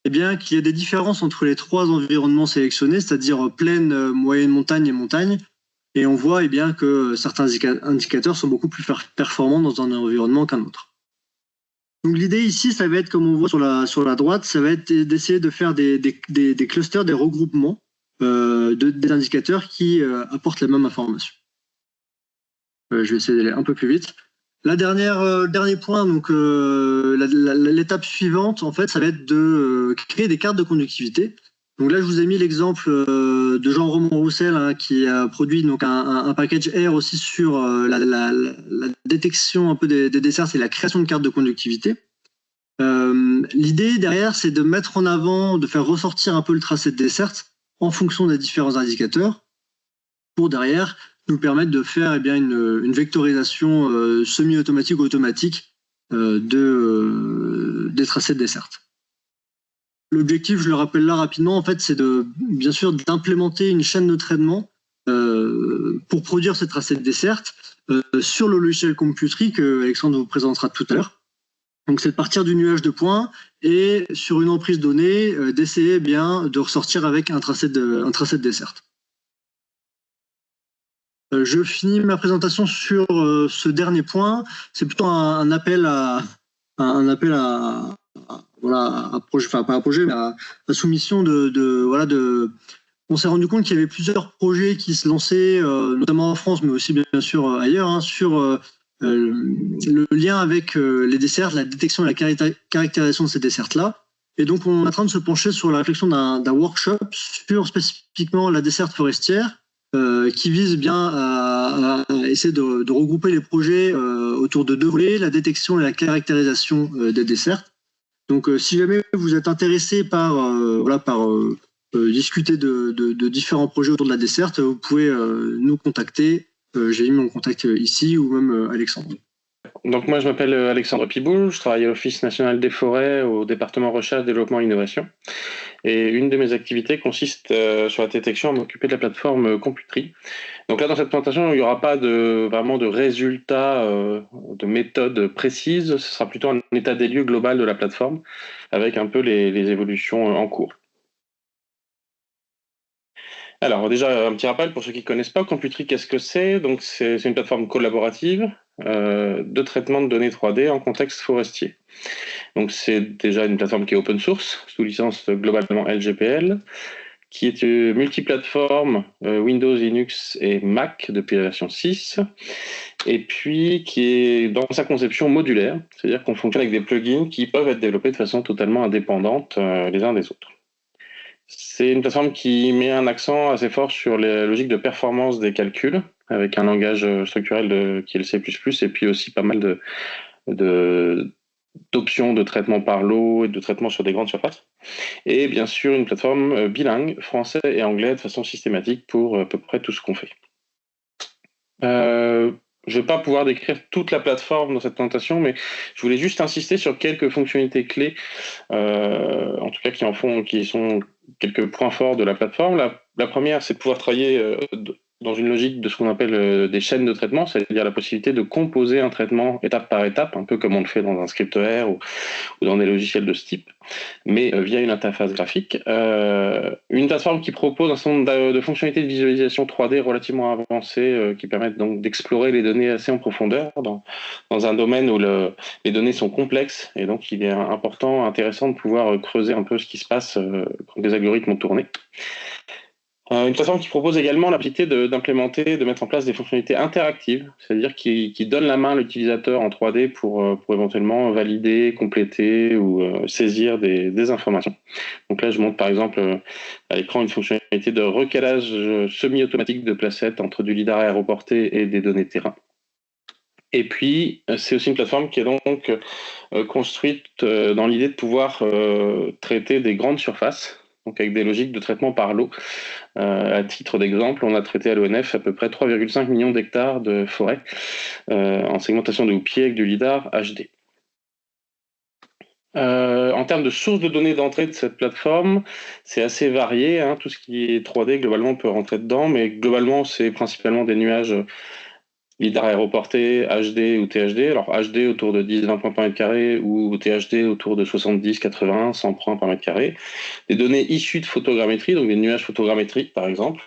qu'il y a des différences entre les trois environnements sélectionnés, c'est-à-dire plaine, moyenne montagne et montagne. Et on voit que certains indicateurs sont beaucoup plus performants dans un environnement qu'un autre. Donc l'idée ici, ça va être, comme on voit sur la droite, ça va être d'essayer de faire des clusters, des regroupements des indicateurs qui apportent la même information. Je vais essayer d'aller un peu plus vite. Le dernier point, donc l'étape suivante, en fait, ça va être de créer des cartes de conductivité. Donc là, je vous ai mis l'exemple de Jean-Romain Roussel qui a produit donc un package R aussi sur la détection un peu des desserts et la création de cartes de conductivité. L'idée derrière, c'est de mettre en avant, de faire ressortir un peu le tracé de dessert en fonction des différents indicateurs pour derrière nous permettre de faire une vectorisation semi-automatique ou automatique des tracés de dessert. L'objectif, je le rappelle là rapidement, en fait, c'est bien sûr d'implémenter une chaîne de traitement pour produire ces tracés de dessert sur le logiciel Computri que Alexandre vous présentera tout à l'heure. Donc, c'est de partir du nuage de points et sur une emprise donnée, d'essayer de ressortir avec un tracé de dessert. Je finis ma présentation sur ce dernier point. C'est plutôt un appel à soumission on s'est rendu compte qu'il y avait plusieurs projets qui se lançaient, notamment en France, mais aussi bien sûr ailleurs, sur le lien avec les desserts, la détection et la caractérisation de ces desserts-là. Et donc, on est en train de se pencher sur la réflexion d'un workshop sur spécifiquement la desserte forestière, qui vise à essayer de regrouper les projets autour de deux volets, la détection et la caractérisation des desserts. Donc, si jamais vous êtes intéressé par discuter de différents projets autour de la desserte, vous pouvez nous contacter. J'ai mis mon contact ici ou même Alexandre. Donc moi, je m'appelle Alexandre Piboul, je travaille à l'Office national des forêts au département recherche, développement et innovation. Et une de mes activités consiste sur la détection à m'occuper de la plateforme Computri. Donc là, dans cette présentation, il n'y aura pas vraiment de résultats, de méthodes précises. Ce sera plutôt un état des lieux global de la plateforme avec un peu les évolutions en cours. Alors déjà, un petit rappel pour ceux qui ne connaissent pas, Computri, qu'est-ce que c'est? Donc c'est une plateforme collaborative de traitement de données 3D en contexte forestier. Donc c'est déjà une plateforme qui est open source, sous licence globalement LGPL, qui est multiplateforme Windows, Linux et Mac depuis la version 6, et puis qui est dans sa conception modulaire, c'est-à-dire qu'on fonctionne avec des plugins qui peuvent être développés de façon totalement indépendante les uns des autres. C'est une plateforme qui met un accent assez fort sur les logiques de performance des calculs, avec un langage structurel qui est le C++, et puis aussi pas mal d'options de traitement par l'eau et de traitement sur des grandes surfaces. Et bien sûr, une plateforme bilingue, français et anglais, de façon systématique pour à peu près tout ce qu'on fait. Je ne vais pas pouvoir décrire toute la plateforme dans cette présentation, mais je voulais juste insister sur quelques fonctionnalités clés, en tout cas qui sont quelques points forts de la plateforme. La première, c'est de pouvoir travailler dans une logique de ce qu'on appelle des chaînes de traitement, c'est-à-dire la possibilité de composer un traitement étape par étape, un peu comme on le fait dans un script R ou dans des logiciels de ce type, mais via une interface graphique. Une plateforme qui propose un certain nombre de fonctionnalités de visualisation 3D relativement avancées qui permettent donc d'explorer les données assez en profondeur dans un domaine où les données sont complexes, et donc il est important, intéressant de pouvoir creuser un peu ce qui se passe quand les algorithmes ont tourné. Une plateforme qui propose également la possibilité d'implémenter, de mettre en place des fonctionnalités interactives, c'est-à-dire qui donnent la main à l'utilisateur en 3D pour éventuellement valider, compléter ou saisir des informations. Donc là, je montre par exemple à l'écran une fonctionnalité de recalage semi-automatique de placettes entre du lidar aéroporté et des données terrain. Et puis, c'est aussi une plateforme qui est donc construite dans l'idée de pouvoir traiter des grandes surfaces, donc avec des logiques de traitement par l'eau. À titre d'exemple, on a traité à l'ONF à peu près 3,5 millions d'hectares de forêt en segmentation de houppier avec du lidar HD. En termes de sources de données d'entrée de cette plateforme, c'est assez varié, hein. Tout ce qui est 3D, globalement, peut rentrer dedans, mais globalement, c'est principalement des nuages lidar aéroporté, HD ou THD. Alors HD autour de 10-20 points par mètre carré ou THD autour de 70-80, 100 points par mètre carré. Des données issues de photogrammétrie, donc des nuages photogrammétriques par exemple.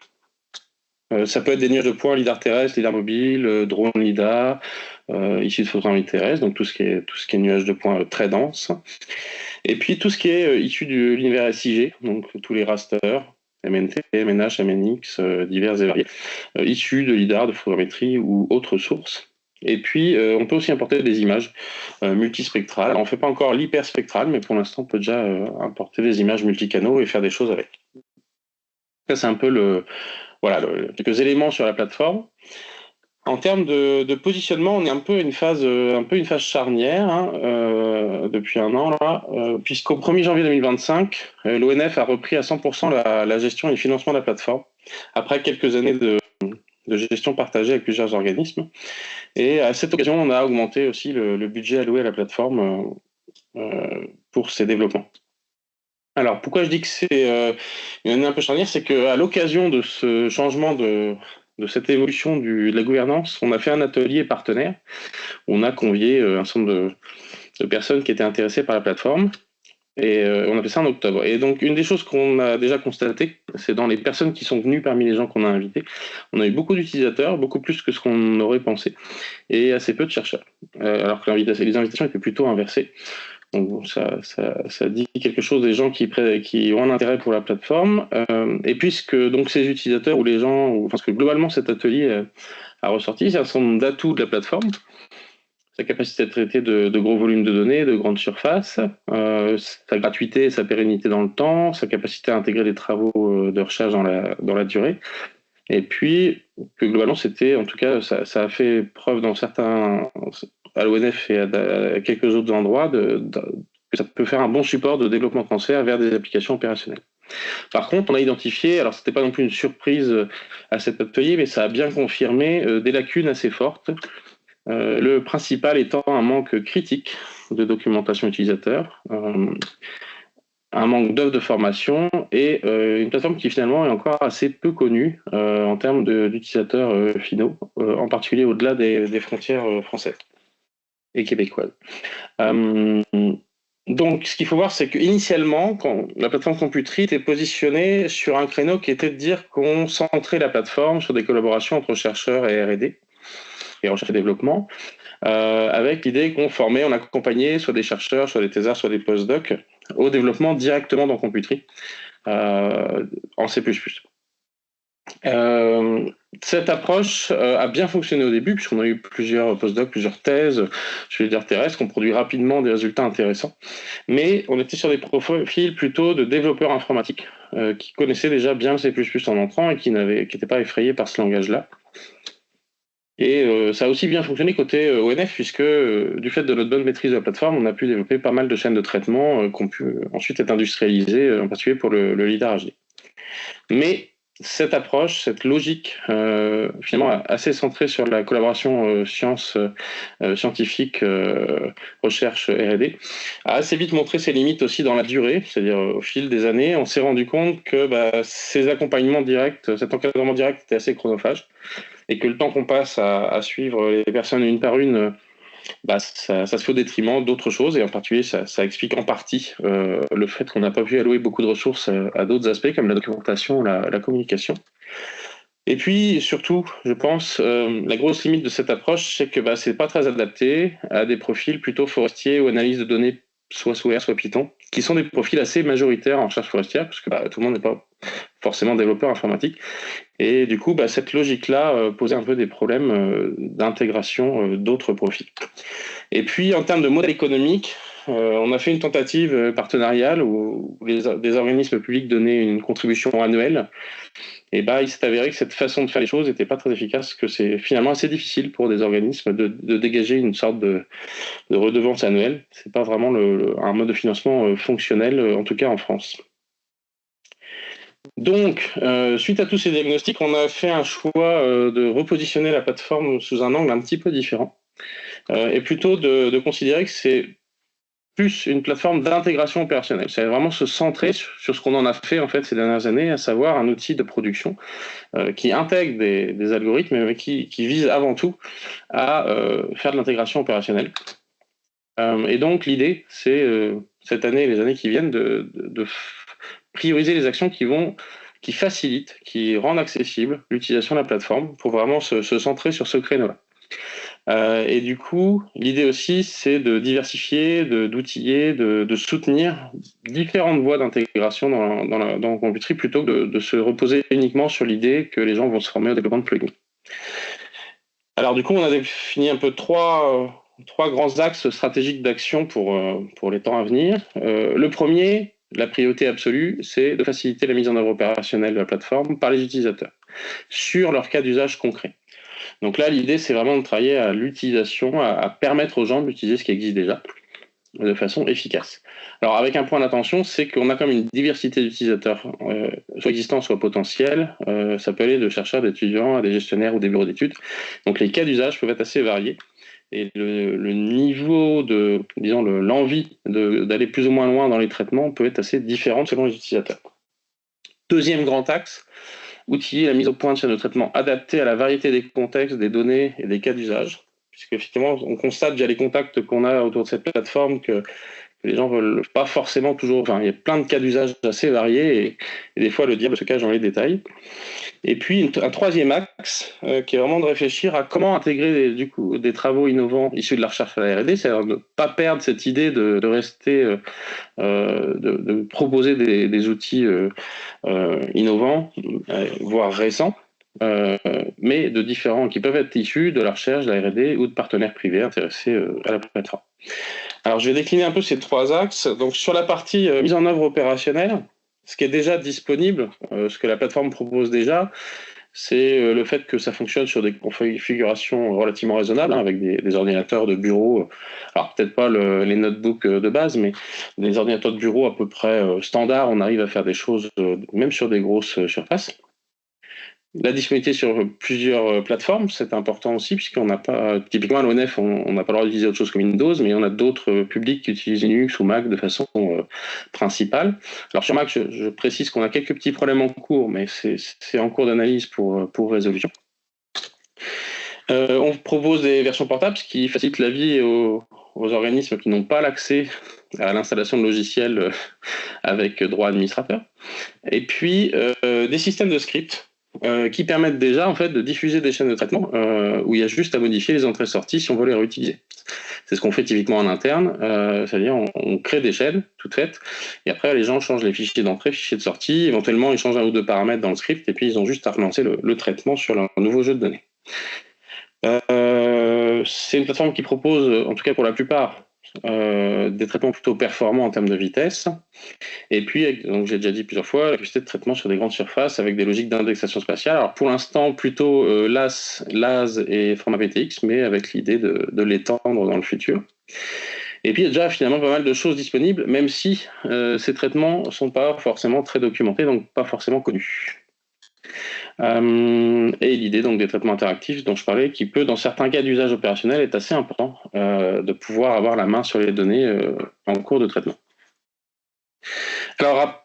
Ça peut être des nuages de points lidar terrestre, lidar mobile, drone lidar, issus de photogrammétrie terrestre, donc tout ce qui est nuage de points très dense. Et puis tout ce qui est issu de l'univers SIG, donc tous les rasters, MNT, MNH, MNX, divers et variés, issus de lidar, de photogrammétrie ou autres sources. Et puis, on peut aussi importer des images multispectrales. On ne fait pas encore l'hyperspectral, mais pour l'instant, on peut déjà importer des images multicanaux et faire des choses avec. Ça, c'est un peu quelques éléments sur la plateforme. En termes de positionnement, on est un peu une phase charnière, hein, depuis un an là, puisqu'au 1er janvier 2025, l'ONF a repris à 100% la gestion et le financement de la plateforme, après quelques années de gestion partagée avec plusieurs organismes. Et à cette occasion, on a augmenté aussi le budget alloué à la plateforme pour ses développements. Alors, pourquoi je dis que c'est une année un peu charnière, c'est qu'à l'occasion de ce changement de cette évolution de la gouvernance, on a fait un atelier partenaire. On a convié un certain nombre de personnes qui étaient intéressées par la plateforme. Et on a fait ça en octobre. Et donc, une des choses qu'on a déjà constatées, c'est dans les personnes qui sont venues parmi les gens qu'on a invités, on a eu beaucoup d'utilisateurs, beaucoup plus que ce qu'on aurait pensé, et assez peu de chercheurs. Alors que les invitations étaient plutôt inversées. Donc bon, ça dit quelque chose des gens qui ont un intérêt pour la plateforme. Et puisque donc ces utilisateurs ou les gens, parce que globalement cet atelier a ressorti, c'est un certain nombre d'atouts de la plateforme, sa capacité à traiter de gros volumes de données, de grandes surfaces, sa gratuité et sa pérennité dans le temps, sa capacité à intégrer des travaux de recherche dans la durée. Et puis, que globalement, c'était, en tout cas, ça a fait preuve dans certains, à l'ONF et à quelques autres endroits, que ça peut faire un bon support de développement transfert vers des applications opérationnelles. Par contre, on a identifié, alors c'était pas non plus une surprise à cet atelier, mais ça a bien confirmé des lacunes assez fortes. Le principal étant un manque critique de documentation utilisateur, un manque d'offres de formation et une plateforme qui finalement est encore assez peu connue en termes d'utilisateurs finaux, en particulier au-delà des frontières françaises et québécoises. Donc, ce qu'il faut voir, c'est qu'initialement, quand la plateforme Computri était positionnée sur un créneau qui était de dire qu'on centrait la plateforme sur des collaborations entre chercheurs et R&D, et recherche et développement, avec l'idée qu'on formait, on accompagnait soit des chercheurs, soit des thésards, soit des postdocs au développement directement dans Computri en C++. Cette approche a bien fonctionné au début, puisqu'on a eu plusieurs postdocs, plusieurs thèses sur les lidars terrestres, qui ont produit rapidement des résultats intéressants. Mais on était sur des profils plutôt de développeurs informatiques, qui connaissaient déjà bien le C++ en entrant et qui n'étaient pas effrayés par ce langage-là. Et ça a aussi bien fonctionné côté ONF, puisque du fait de notre bonne maîtrise de la plateforme, on a pu développer pas mal de chaînes de traitement qui ont pu ensuite être industrialisées, en particulier pour le lidar HD. Mais cette approche, cette logique, finalement assez centrée sur la collaboration scientifique, recherche R&D, a assez vite montré ses limites aussi dans la durée, c'est-à-dire au fil des années, on s'est rendu compte que ces accompagnements directs, cet encadrement direct était assez chronophage, et que le temps qu'on passe à suivre les personnes une par une, ça se fait au détriment d'autres choses, et en particulier ça explique en partie le fait qu'on n'a pas pu allouer beaucoup de ressources à d'autres aspects comme la documentation, la communication. Et puis surtout, je pense, la grosse limite de cette approche, c'est que c'est pas très adapté à des profils plutôt forestiers ou analyse de données soit sous R, soit Python, qui sont des profils assez majoritaires en recherche forestière, parce que tout le monde n'est pas forcément développeur informatique. Et du coup, cette logique-là posait un peu des problèmes d'intégration d'autres profils. Et puis, en termes de modèle économique, on a fait une tentative partenariale où des organismes publics donnaient une contribution annuelle. Et il s'est avéré que cette façon de faire les choses n'était pas très efficace, que c'est finalement assez difficile pour des organismes de dégager une sorte de redevance annuelle. C'est pas vraiment un mode de financement fonctionnel, en tout cas en France. Donc, suite à tous ces diagnostics, on a fait un choix de repositionner la plateforme sous un angle un petit peu différent, et plutôt de considérer que c'est plus une plateforme d'intégration opérationnelle. C'est vraiment se centrer sur ce qu'on en a fait en fait ces dernières années, à savoir un outil de production qui intègre des algorithmes, mais qui vise avant tout à faire de l'intégration opérationnelle. Et donc l'idée, c'est cette année et les années qui viennent de prioriser les actions qui facilitent, qui rendent accessible l'utilisation de la plateforme pour vraiment se centrer sur ce créneau-là. Et du coup, l'idée aussi, c'est de diversifier, d'outiller, de soutenir différentes voies d'intégration dans Computry plutôt que de se reposer uniquement sur l'idée que les gens vont se former au développement de plugins. Alors du coup, on a défini un peu trois grands axes stratégiques d'action pour les temps à venir. Le premier, la priorité absolue, c'est de faciliter la mise en œuvre opérationnelle de la plateforme par les utilisateurs sur leur cas d'usage concret. Donc là, l'idée, c'est vraiment de travailler à l'utilisation, à permettre aux gens d'utiliser ce qui existe déjà de façon efficace. Alors, avec un point d'attention, c'est qu'on a comme une diversité d'utilisateurs, soit existants, soit potentiels. Ça peut aller de chercheurs, d'étudiants, à des gestionnaires ou des bureaux d'études. Donc, les cas d'usage peuvent être assez variés. Et le niveau l'envie d'aller plus ou moins loin dans les traitements peut être assez différent selon les utilisateurs. Deuxième grand axe, outiller la mise au point de chaîne de traitement adaptée à la variété des contextes, des données et des cas d'usage. Puisqu'effectivement, on constate via les contacts qu'on a autour de cette plateforme que les gens veulent pas forcément toujours. Enfin, il y a plein de cas d'usage assez variés et des fois le diable se cache dans les détails. Et puis un troisième axe qui est vraiment de réfléchir à comment intégrer des travaux innovants issus de la recherche à la R&D, c'est-à-dire de ne pas perdre cette idée de rester, de proposer des outils innovants, voire récents, mais de différents qui peuvent être issus de la recherche, de la R&D ou de partenaires privés intéressés à la plateforme. Alors je vais décliner un peu ces trois axes. Donc sur la partie mise en œuvre opérationnelle, ce qui est déjà disponible, ce que la plateforme propose déjà, c'est le fait que ça fonctionne sur des configurations relativement raisonnables, avec des ordinateurs de bureau, alors peut-être pas les notebooks de base, mais des ordinateurs de bureau à peu près standards, on arrive à faire des choses même sur des grosses surfaces. La disponibilité sur plusieurs plateformes, c'est important aussi, puisqu'on n'a pas, typiquement à l'ONF, on n'a pas le droit d'utiliser autre chose que Windows, mais on a d'autres publics qui utilisent Linux ou Mac de façon principale. Alors sur Mac, je précise qu'on a quelques petits problèmes en cours, mais c'est en cours d'analyse pour résolution. On propose des versions portables, ce qui facilite la vie aux organismes qui n'ont pas l'accès à l'installation de logiciels avec droit administrateur. Et puis, des systèmes de script qui permettent déjà en fait de diffuser des chaînes de traitement où il y a juste à modifier les entrées-sorties si on veut les réutiliser. C'est ce qu'on fait typiquement en interne, c'est-à-dire on crée des chaînes toutes faites et après les gens changent les fichiers d'entrée, fichiers de sortie, éventuellement ils changent un ou deux paramètres dans le script et puis ils ont juste à relancer le traitement sur leur nouveau jeu de données. C'est une plateforme qui propose, en tout cas pour la plupart, des traitements plutôt performants en termes de vitesse. Et puis, donc j'ai déjà dit plusieurs fois, la capacité de traitement sur des grandes surfaces avec des logiques d'indexation spatiale. Alors pour l'instant, plutôt LAS et format PTX, mais avec l'idée de l'étendre dans le futur. Et puis il y a déjà finalement pas mal de choses disponibles, même si ces traitements ne sont pas forcément très documentés, donc pas forcément connus. Et l'idée donc des traitements interactifs dont je parlais, qui peut dans certains cas d'usage opérationnel être assez important de pouvoir avoir la main sur les données en cours de traitement. Alors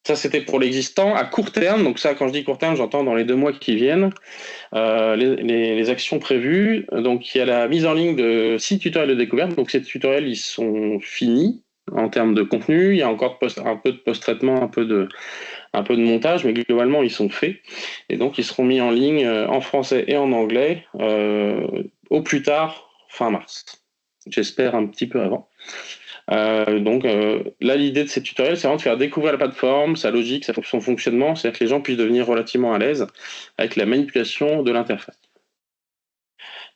ça c'était pour l'existant. À court terme, donc ça quand je dis court terme, j'entends dans les 2 mois qui viennent, les actions prévues. Donc il y a la mise en ligne de 6 tutoriels de découverte. Donc ces tutoriels ils sont finis en termes de contenu. Il y a encore un peu de post-traitement, un peu de montage, mais globalement, ils sont faits. Et donc, ils seront mis en ligne en français et en anglais au plus tard fin mars. J'espère un petit peu avant. Donc là, l'idée de ces tutoriels, c'est vraiment de faire découvrir la plateforme, sa logique, son fonctionnement, c'est-à-dire que les gens puissent devenir relativement à l'aise avec la manipulation de l'interface.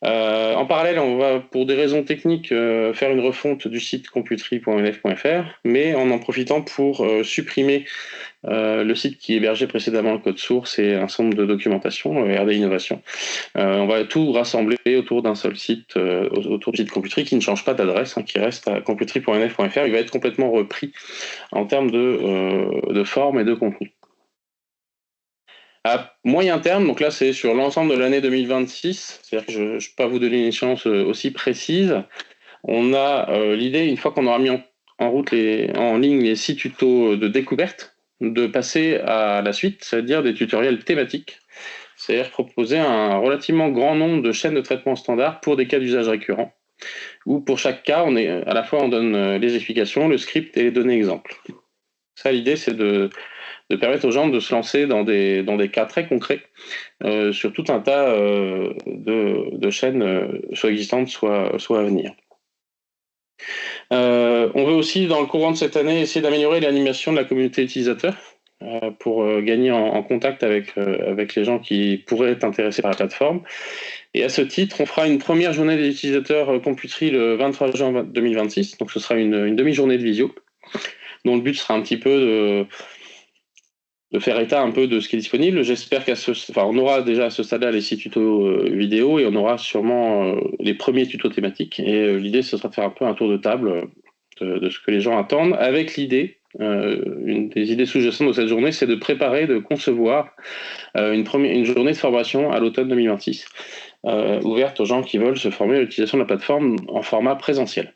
En parallèle, on va, pour des raisons techniques, faire une refonte du site computry.onf.fr, mais en profitant pour supprimer le site qui hébergeait précédemment le code source et un certain nombre de documentation, R&D Innovation. On va tout rassembler autour d'un seul site, autour du site Computry, qui ne change pas d'adresse, qui reste à computry.onf.fr. Il va être complètement repris en termes de forme et de contenu. À moyen terme, donc là c'est sur l'ensemble de l'année 2026, c'est-à-dire que je ne peux pas vous donner une échéance aussi précise. On a l'idée, une fois qu'on aura mis en en ligne les 6 tutos de découverte, de passer à la suite, c'est-à-dire des tutoriels thématiques, c'est-à-dire proposer un relativement grand nombre de chaînes de traitement standard pour des cas d'usage récurrents, où pour chaque cas, à la fois on donne les explications, le script et les données exemples. Ça, l'idée, c'est de permettre aux gens de se lancer dans des cas très concrets sur tout un tas de chaînes, soit existantes, soit à venir. On veut aussi, dans le courant de cette année, essayer d'améliorer l'animation de la communauté utilisateur pour gagner en contact avec les gens qui pourraient être intéressés par la plateforme. Et à ce titre, on fera une première journée des utilisateurs Computerie le 23 juin 2026. Donc ce sera une demi-journée de visio, dont le but sera un petit peu de faire état un peu de ce qui est disponible. J'espère on aura déjà à ce stade-là les 6 tutos vidéo et on aura sûrement les premiers tutos thématiques. Et l'idée, ce sera de faire un peu un tour de table de ce que les gens attendent, avec l'idée, une des idées sous-jacentes de cette journée, c'est de préparer, de concevoir une journée de formation à l'automne 2026, ouverte aux gens qui veulent se former à l'utilisation de la plateforme en format présentiel,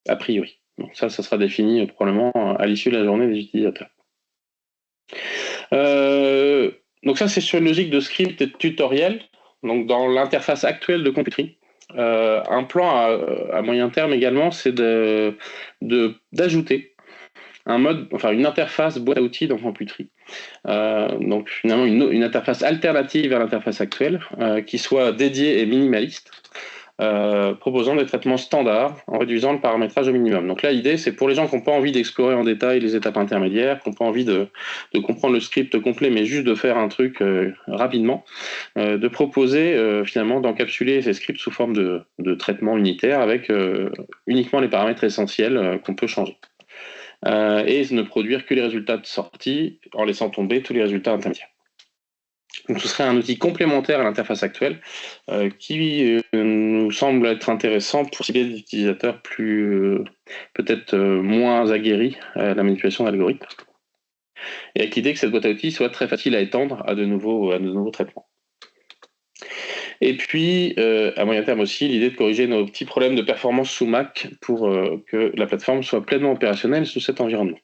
a priori. Donc ça sera défini probablement à l'issue de la journée des utilisateurs. Donc ça, c'est sur une logique de script et de tutoriel, donc dans l'interface actuelle de Computerie. Un plan à moyen terme également, c'est d'ajouter une interface boîte à outils dans Computerie. Donc finalement une interface alternative à l'interface actuelle, qui soit dédiée et minimaliste, proposant des traitements standards en réduisant le paramétrage au minimum. Donc là, l'idée, c'est pour les gens qui n'ont pas envie d'explorer en détail les étapes intermédiaires, qui n'ont pas envie de comprendre le script complet, mais juste de faire un truc rapidement, de proposer finalement d'encapsuler ces scripts sous forme de traitement unitaire avec uniquement les paramètres essentiels qu'on peut changer. Et ne produire que les résultats de sortie en laissant tomber tous les résultats intermédiaires. Donc ce serait un outil complémentaire à l'interface actuelle qui nous semble être intéressant pour cibler des utilisateurs peut-être moins aguerris à la manipulation d'algorithmes, et avec l'idée que cette boîte à outils soit très facile à étendre à de nouveaux traitements. Et puis, à moyen terme aussi, l'idée de corriger nos petits problèmes de performance sous Mac pour que la plateforme soit pleinement opérationnelle sous cet environnement.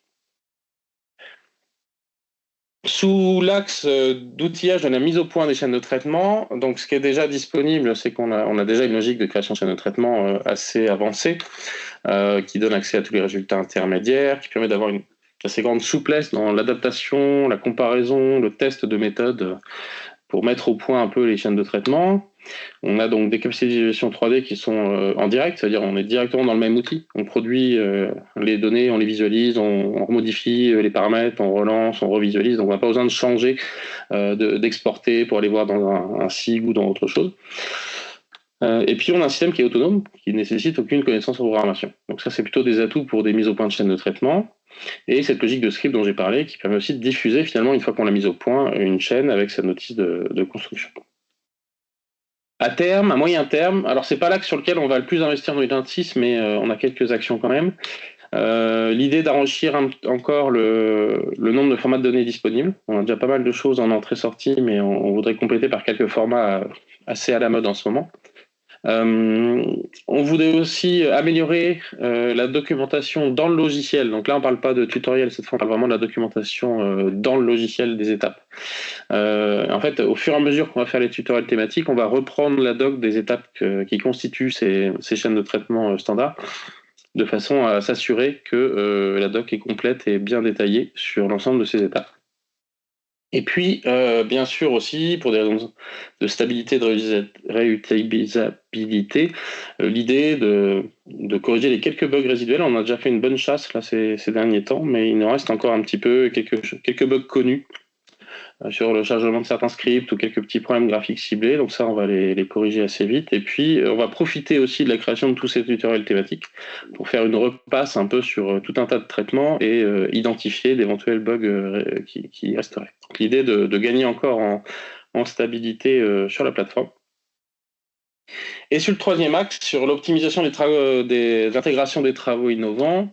Sous l'axe d'outillage de la mise au point des chaînes de traitement, donc ce qui est déjà disponible, c'est qu'on a déjà une logique de création de chaînes de traitement assez avancée, qui donne accès à tous les résultats intermédiaires, qui permet d'avoir une assez grande souplesse dans l'adaptation, la comparaison, le test de méthodes pour mettre au point un peu les chaînes de traitement. On a donc des capacités de visualisation 3D qui sont en direct, c'est-à-dire on est directement dans le même outil. On produit les données, on les visualise, on remodifie les paramètres, on relance, on revisualise. Donc on n'a pas besoin de changer, d'exporter pour aller voir dans un SIG ou dans autre chose. Et puis on a un système qui est autonome, qui ne nécessite aucune connaissance en programmation. Donc ça, c'est plutôt des atouts pour des mises au point de chaînes de traitement. Et cette logique de script dont j'ai parlé, qui permet aussi de diffuser finalement, une fois qu'on l'a mise au point, une chaîne avec sa notice de construction. À terme, à moyen terme, alors c'est pas l'axe sur lequel on va le plus investir dans 2026, mais on a quelques actions quand même. L'idée d'enrichir encore le nombre de formats de données disponibles. On a déjà pas mal de choses en entrée-sortie, mais on voudrait compléter par quelques formats assez à la mode en ce moment. On voudrait aussi améliorer la documentation dans le logiciel. Donc là, on parle pas de tutoriel, cette fois, on parle vraiment de la documentation dans le logiciel des étapes. En fait, au fur et à mesure qu'on va faire les tutoriels thématiques, on va reprendre la doc des étapes qui constituent ces chaînes de traitement standards, de façon à s'assurer que la doc est complète et bien détaillée sur l'ensemble de ces étapes. Et puis, bien sûr aussi, pour des raisons de stabilité, de réutilisabilité, l'idée de corriger les quelques bugs résiduels. On a déjà fait une bonne chasse là ces derniers temps, mais il en reste encore un petit peu, quelques bugs connus sur le chargement de certains scripts ou quelques petits problèmes graphiques ciblés. Donc ça, on va les corriger assez vite. Et puis, on va profiter aussi de la création de tous ces tutoriels thématiques pour faire une repasse un peu sur tout un tas de traitements et identifier d'éventuels bugs qui resteraient. Donc, l'idée de gagner encore en stabilité sur la plateforme. Et sur le troisième axe, sur l'optimisation des intégrations des travaux innovants,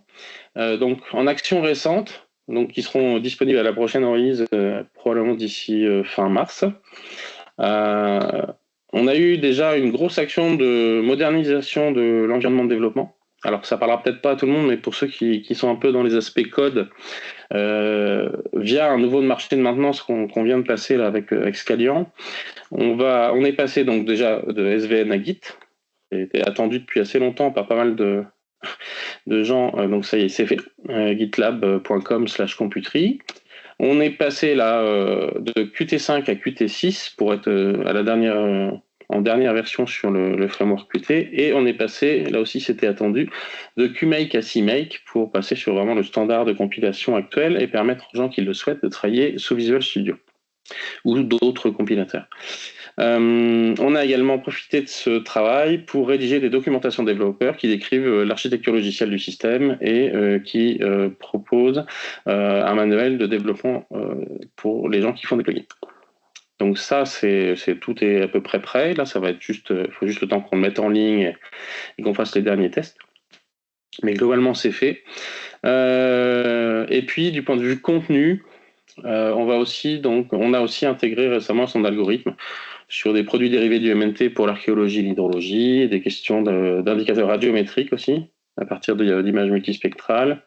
donc en action récente, donc qui seront disponibles à la prochaine release, probablement d'ici fin mars. On a eu déjà une grosse action de modernisation de l'environnement de développement, alors ça parlera peut-être pas à tout le monde, mais pour ceux qui sont un peu dans les aspects code, via un nouveau marché de maintenance qu'on vient de passer là avec Scalian, on est passé donc déjà de SVN à Git. C'était attendu depuis assez longtemps par pas mal de gens, donc ça y est, c'est fait. gitlab.com/computerie. On est passé là de Qt5 à Qt6 pour être à la en dernière version sur le framework Qt, et on est passé, là aussi c'était attendu, de Qmake à CMake pour passer sur vraiment le standard de compilation actuel et permettre aux gens qui le souhaitent de travailler sous Visual Studio ou d'autres compilateurs. On a également profité de ce travail pour rédiger des documentations développeurs qui décrivent l'architecture logicielle du système et qui proposent un manuel de développement pour les gens qui font des plugins. Donc ça, tout est à peu près prêt. Là, ça va être juste, faut juste le temps qu'on le mette en ligne et qu'on fasse les derniers tests. Mais globalement, c'est fait. Et puis, du point de vue contenu, on a aussi intégré récemment son algorithme sur des produits dérivés du MNT pour l'archéologie et l'hydrologie, des questions d'indicateurs radiométriques aussi, à partir d'images multispectrales.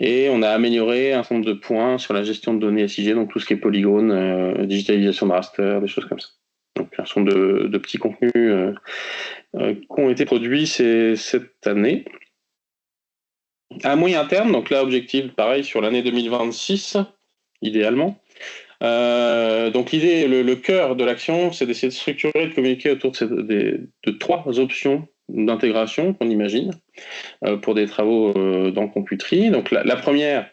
Et on a amélioré un certain nombre de points sur la gestion de données SIG, donc tout ce qui est polygone, digitalisation de raster, des choses comme ça. Donc un certain nombre de petits contenus qui ont été produits cette année. À moyen terme, donc là, objectif pareil sur l'année 2026, idéalement. Donc l'idée, le cœur de l'action, c'est d'essayer de structurer et de communiquer autour de 3 options d'intégration qu'on imagine pour des travaux dans Computerie. Donc la première,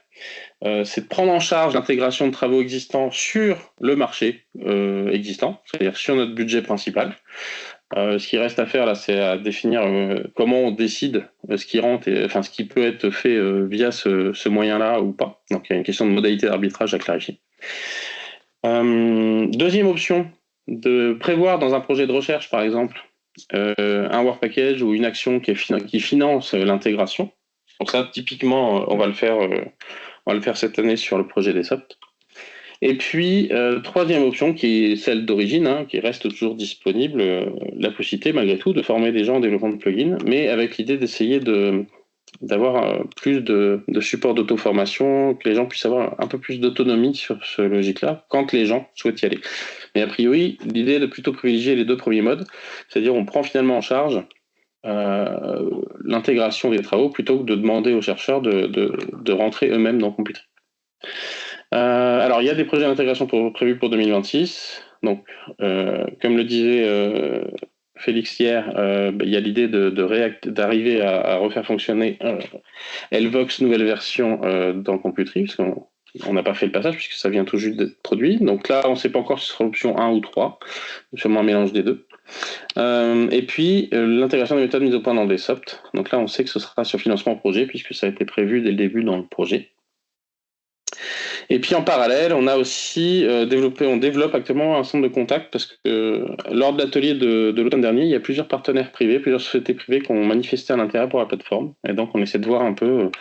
c'est de prendre en charge l'intégration de travaux existants sur le marché existant, c'est-à-dire sur notre budget principal. Ce qui reste à faire là, c'est à définir comment on décide ce qui rentre, ce qui peut être fait via ce moyen-là ou pas. Donc il y a une question de modalité d'arbitrage à clarifier. Deuxième option, de prévoir dans un projet de recherche, par exemple, un work package ou une action qui finance l'intégration. Donc ça, typiquement, on va le faire cette année sur le projet des SOPT. Et puis, troisième option, qui est celle d'origine, qui reste toujours disponible, la possibilité, malgré tout, de former des gens en développement de plugins, mais avec l'idée d'essayer d'avoir plus de support d'auto-formation, que les gens puissent avoir un peu plus d'autonomie sur ce logique-là, quand les gens souhaitent y aller. Mais a priori, l'idée est de plutôt privilégier les 2 premiers modes, c'est-à-dire on prend finalement en charge l'intégration des travaux plutôt que de demander aux chercheurs de rentrer eux-mêmes dans Computerie. Alors, il y a des projets d'intégration prévus pour 2026. Donc, comme le disait Félix hier, il y a l'idée d'arriver à refaire fonctionner LVOX nouvelle version dans Computerie, parce qu'on n'a pas fait le passage, puisque ça vient tout juste d'être produit. Donc là, on ne sait pas encore si ce sera l'option 1 ou 3, sûrement un mélange des deux. Et puis, l'intégration des méthodes mises au point dans des SOPT. Donc là, on sait que ce sera sur financement projet, puisque ça a été prévu dès le début dans le projet. Et puis en parallèle, on a aussi on développe actuellement un centre de contact parce que lors de l'atelier de l'automne dernier, il y a plusieurs partenaires privés, plusieurs sociétés privées qui ont manifesté un intérêt pour la plateforme. Et donc on essaie de voir un peu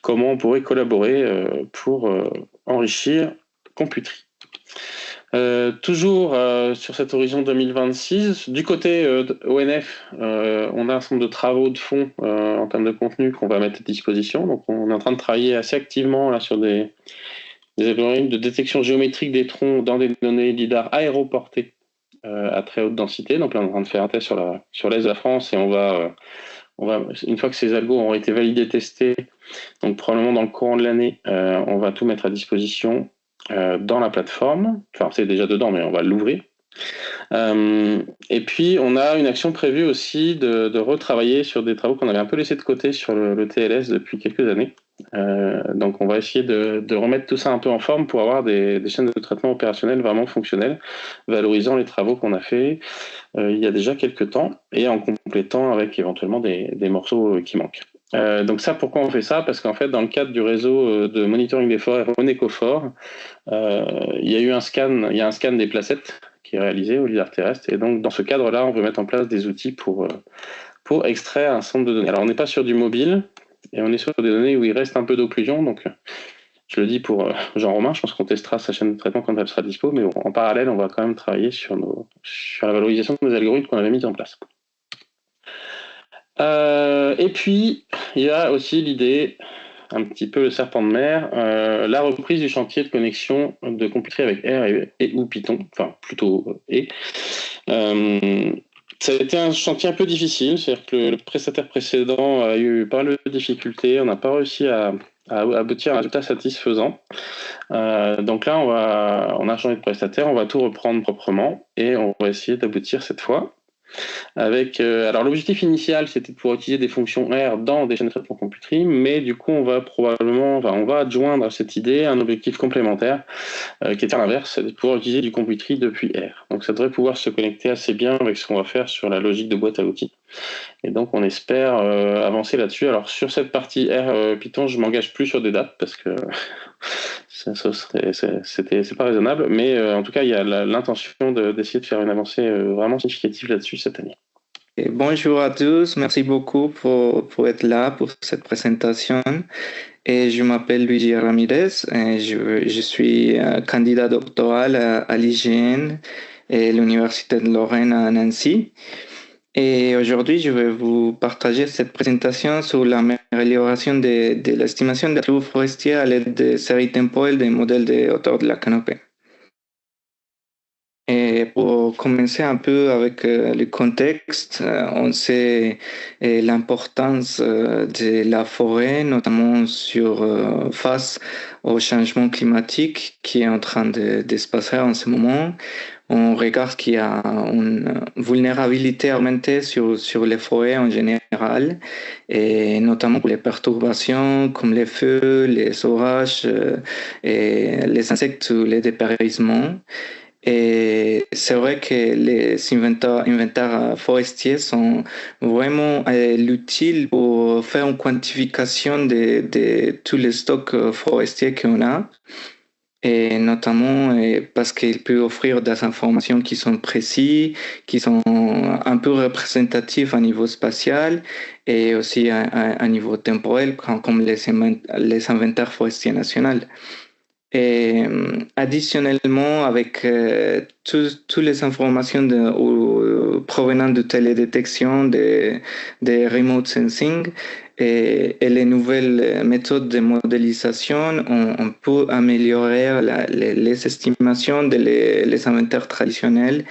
comment on pourrait collaborer pour enrichir Computerie. Toujours sur cet horizon 2026, du côté ONF, on a un certain nombre de travaux de fond en termes de contenu qu'on va mettre à disposition. Donc on est en train de travailler assez activement là sur des algorithmes de détection géométrique des troncs dans des données LIDAR aéroportées à très haute densité. Donc là, on est en train de faire un test sur l'Est de la France et on va, une fois que ces algos auront été validés, testés, donc probablement dans le courant de l'année, on va tout mettre à disposition dans la plateforme. Enfin, c'est déjà dedans, mais on va l'ouvrir. Et puis, on a une action prévue aussi de retravailler sur des travaux qu'on avait un peu laissés de côté sur le TLS depuis quelques années. Donc on va essayer de remettre tout ça un peu en forme pour avoir des chaînes de traitement opérationnelles vraiment fonctionnelles, valorisant les travaux qu'on a fait il y a déjà quelques temps et en complétant avec éventuellement des morceaux qui manquent. Donc ça, pourquoi on fait ça? Parce qu'en fait, dans le cadre du réseau de monitoring des forêts Renécofor, il y a un scan des placettes qui est réalisé au lidar terrestre, et donc dans ce cadre-là, on veut mettre en place des outils pour extraire un centre de données. Alors on n'est pas sur du mobile, et on est sur des données où il reste un peu d'occlusion, donc je le dis pour Jean-Romain, je pense qu'on testera sa chaîne de traitement quand elle sera dispo, mais bon, en parallèle, on va quand même travailler sur la valorisation des algorithmes qu'on avait mis en place. Et puis, il y a aussi l'idée, un petit peu le serpent de mer, la reprise du chantier de connexion de computerie avec R et ou Python, enfin plutôt et. Ça a été un chantier un peu difficile, c'est-à-dire que le prestataire précédent a eu pas mal de difficultés, on n'a pas réussi à aboutir à un résultat satisfaisant. Donc là, on a changé de prestataire, on va tout reprendre proprement et on va essayer d'aboutir cette fois. Alors l'objectif initial, c'était de pouvoir utiliser des fonctions R dans des chaînes de traitement computerie, mais du coup, on va adjoindre à cette idée un objectif complémentaire qui est à l'inverse, c'est de pouvoir utiliser du computerie depuis R. Donc ça devrait pouvoir se connecter assez bien avec ce qu'on va faire sur la logique de boîte à outils. Et donc on espère avancer là-dessus. Alors sur cette partie R Python, je m'engage plus sur des dates parce que c'est pas raisonnable, mais en tout cas il y a l'intention d'essayer de faire une avancée vraiment significative là-dessus cette année. Et bonjour à tous, merci beaucoup pour être là pour cette présentation. Et je m'appelle Luigi Ramirez, et je suis candidat doctoral à l'IGN et l'Université de Lorraine à Nancy. Et aujourd'hui, je vais vous partager cette présentation sur l'amélioration de l'estimation des troubles forestiers à l'aide de séries temporelles des modèles de hauteur de la canopée. Et pour commencer un peu avec le contexte, on sait l'importance de la forêt, notamment face au changement climatique qui est en train de se passer en ce moment. On regarde qu'il y a une vulnérabilité augmentée sur les forêts en général, et notamment pour les perturbations comme les feux, les orages, et les insectes ou les dépérissements. Et c'est vrai que les inventaires forestiers sont vraiment utiles pour faire une quantification de tous les stocks forestiers qu'on a. Et notamment parce qu'il peut offrir des informations qui sont précises, qui sont un peu représentatives à niveau spatial et aussi à niveau temporel, comme les inventaires forestiers nationaux. Et additionnellement, avec toutes les informations provenant de télédétection, de remote sensing et les nouvelles méthodes de modélisation, on peut améliorer les estimations les inventaires traditionnels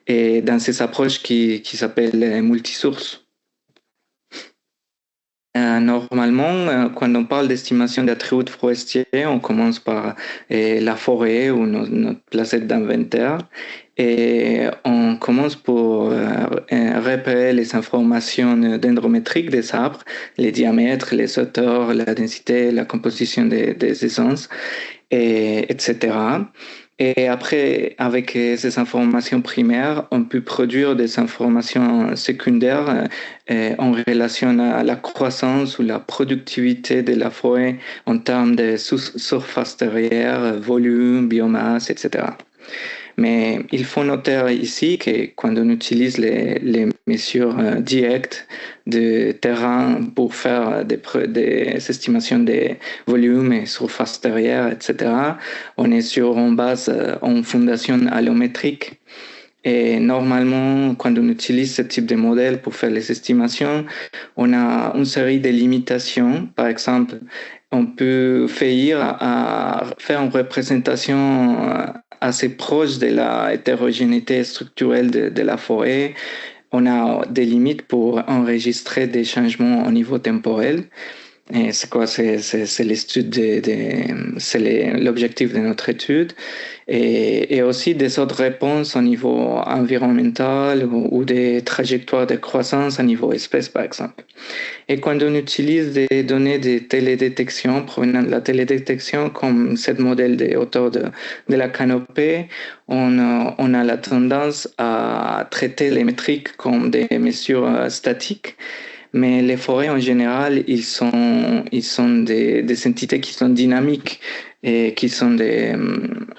et dans ces approches qui s'appellent multisources. Normalement, quand on parle d'estimation d'attributs forestiers, on commence par la forêt ou notre placette d'inventaire et on commence pour repérer les informations dendrométriques des arbres, les diamètres, les hauteurs, la densité, la composition des essences, etc. Et après, avec ces informations primaires, on peut produire des informations secondaires en relation à la croissance ou la productivité de la forêt en termes de surface terrière, volume, biomasse, etc. Mais il faut noter ici que quand on utilise les mesures directes de terrain pour faire des estimations de volume et surface terrière, etc., on est sur une base en fondation allométrique. Et normalement, quand on utilise ce type de modèle pour faire les estimations, on a une série de limitations. Par exemple, on peut faire une représentation assez proche de la hétérogénéité structurelle de la forêt. On a des limites pour enregistrer des changements au niveau temporel. Et c'est quoi? C'est l'étude c'est l'objectif de notre étude. Et aussi des autres réponses au niveau environnemental ou des trajectoires de croissance à niveau espèce, par exemple. Et quand on utilise des données de télédétection provenant de la télédétection, comme ce modèle de hauteur de la canopée, on a la tendance à traiter les métriques comme des mesures statiques. Mais les forêts, en général, ils sont des entités qui sont dynamiques et qui sont des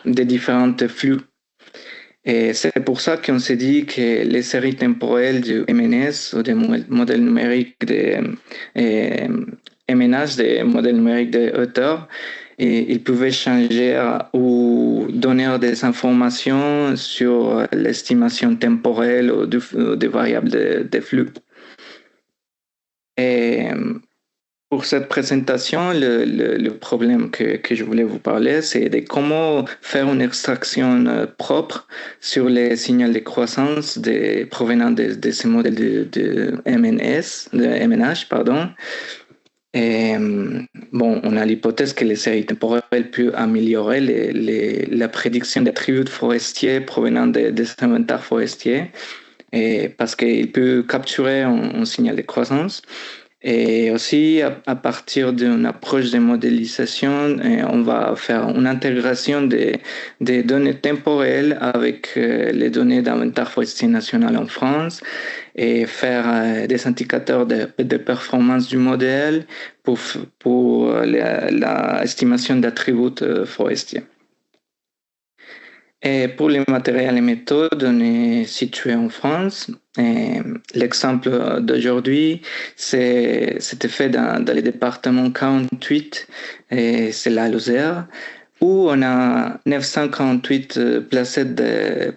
différents flux. Et c'est pour ça qu'on s'est dit que les séries temporelles du MNS ou des modèles numériques MNH, des modèles numériques de hauteur, et ils pouvaient changer ou donner des informations sur l'estimation temporelle ou des variables de flux. Et pour cette présentation, le problème que je voulais vous parler, c'est de comment faire une extraction propre sur les signaux de croissance provenant de ces modèles de MNH, pardon. Et bon, on a l'hypothèse que les séries temporelles peuvent améliorer la prédiction d'attributs forestiers provenant des inventaires forestiers, et parce qu'il peut capturer un signal de croissance. Et aussi, à partir d'une approche de modélisation, on va faire une intégration des données temporelles avec les données d'inventaire forestier national en France et faire des indicateurs de performance du modèle pour l'estimation d'attributs forestiers. Et pour les matériels et méthodes, on est situé en France. L'exemple d'aujourd'hui, c'était fait dans le département 48, et c'est la Lozère, où on a 948 placettes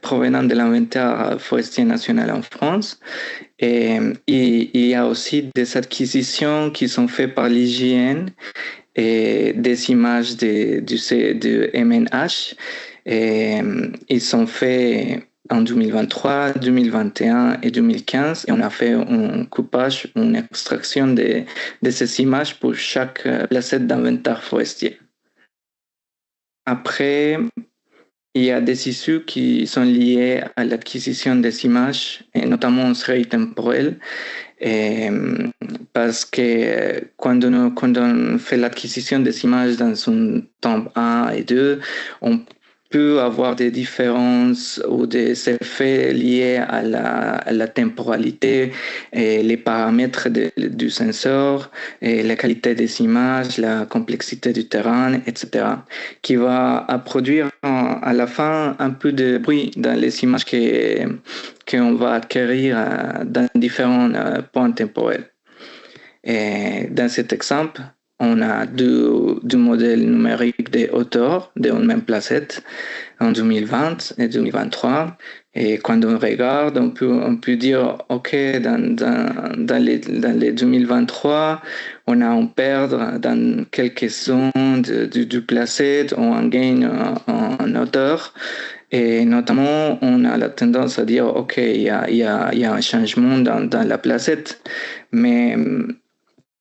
provenant de l'inventaire forestier national en France. Et il y a aussi des acquisitions qui sont faites par l'IGN et des images du MNH. Et ils sont faits en 2023, 2021 et 2015. Et on a fait un coupage, une extraction de ces images pour chaque placette d'inventaire forestier. Après, il y a des issues qui sont liées à l'acquisition des images, et notamment en série temporelle. Parce que quand on fait l'acquisition des images dans un temps 1 et 2, on peut avoir des différences ou des effets liés à la temporalité et les paramètres du sensor et la qualité des images, la complexité du terrain, etc., qui va produire à la fin un peu de bruit dans les images qu'on va acquérir dans différents points temporels. Et dans cet exemple, on a deux modèles numériques de hauteur d'une même placette en 2020 et 2023. Et quand on regarde, on peut dire, OK, dans les 2023, on a un perdre dans quelques zones du placette, on en gagne en hauteur. Et notamment, on a la tendance à dire, OK, il y a un changement dans la placette. Mais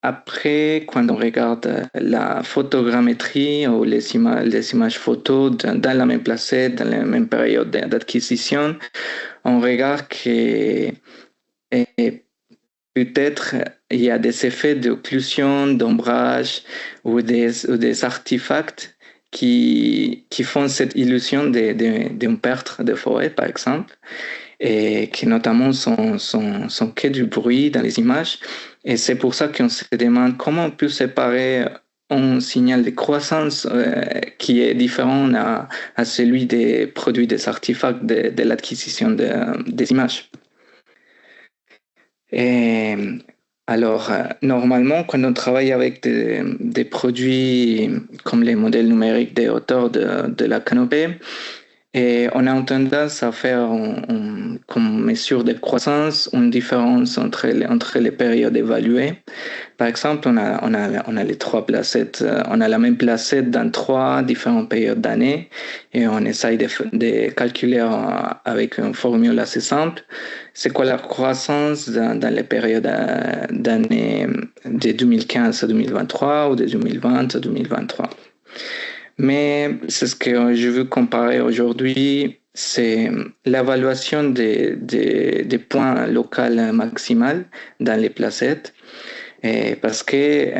après, quand on regarde la photogrammétrie ou les images photos dans la même placette, dans la même période d'acquisition, on regarde que peut-être il y a des effets d'occlusion, d'ombrage ou des artefacts qui font cette illusion d'une perte de forêt, par exemple, et qui notamment sont que du bruit dans les images. Et c'est pour ça qu'on se demande comment on peut séparer un signal de croissance qui est différent à celui des produits des artefacts de l'acquisition des images. Et alors, normalement, quand on travaille avec des produits comme les modèles numériques des hauteurs de la canopée, et on a tendance à faire, comme mesure de croissance, une différence entre les périodes évaluées. Par exemple, on a les trois placettes, on a la même placette dans trois différentes périodes d'année et on essaye de calculer avec une formule assez simple. C'est quoi la croissance dans les périodes d'année de 2015 à 2023 ou de 2020 à 2023. Mais c'est ce que je veux comparer aujourd'hui, c'est l'évaluation des points locaux maximaux dans les placettes. Et parce que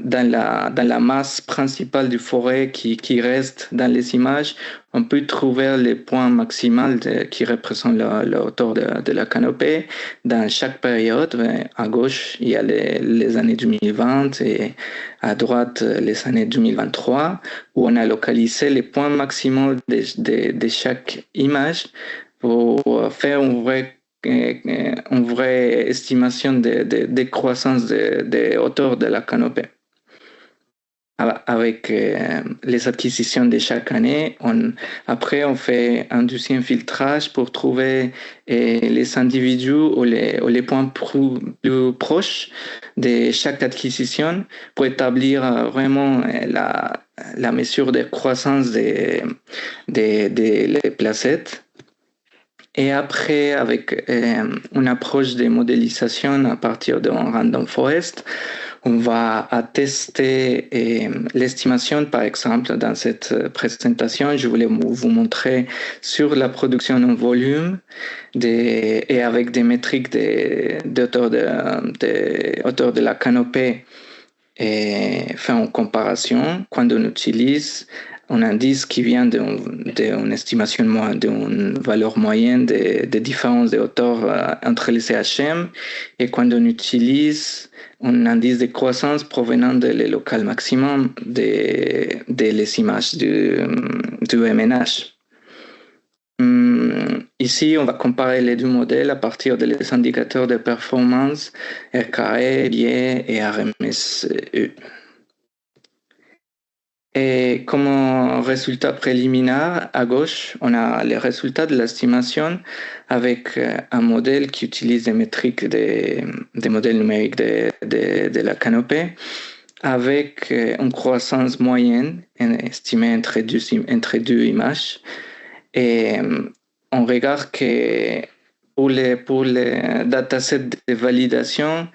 dans la masse principale du forêt qui reste dans les images, on peut trouver les points maximaux qui représentent la hauteur de la canopée dans chaque période. À gauche, il y a les années 2020 et à droite, les années 2023, où on a localisé les points maximaux de chaque image pour faire une vraie estimation de croissance de hauteur de la canopée. avec les acquisitions de chaque année. Après, on fait un deuxième filtrage pour trouver les individus ou les points plus proches de chaque acquisition pour établir vraiment la mesure de croissance des placettes. Et après, avec une approche de modélisation à partir d'un random forest, on va tester l'estimation, par exemple, dans cette présentation. Je voulais vous montrer sur la production en volume et avec des métriques d'auteur de la canopée et fait en comparaison quand on utilise un indice qui vient d'une estimation d'une valeur moyenne des différences de hauteur entre les CHM et quand on utilise un indice de croissance provenant de le local maximum des les images du MNH. Ici, on va comparer les deux modèles à partir des indicateurs de performance RKE, biais et RMSE. Et comme résultat préliminaire, à gauche, on a les résultats de l'estimation avec un modèle qui utilise des métriques des modèles numériques de la canopée avec une croissance moyenne estimée entre deux images. Et on regarde que pour les datasets de validation,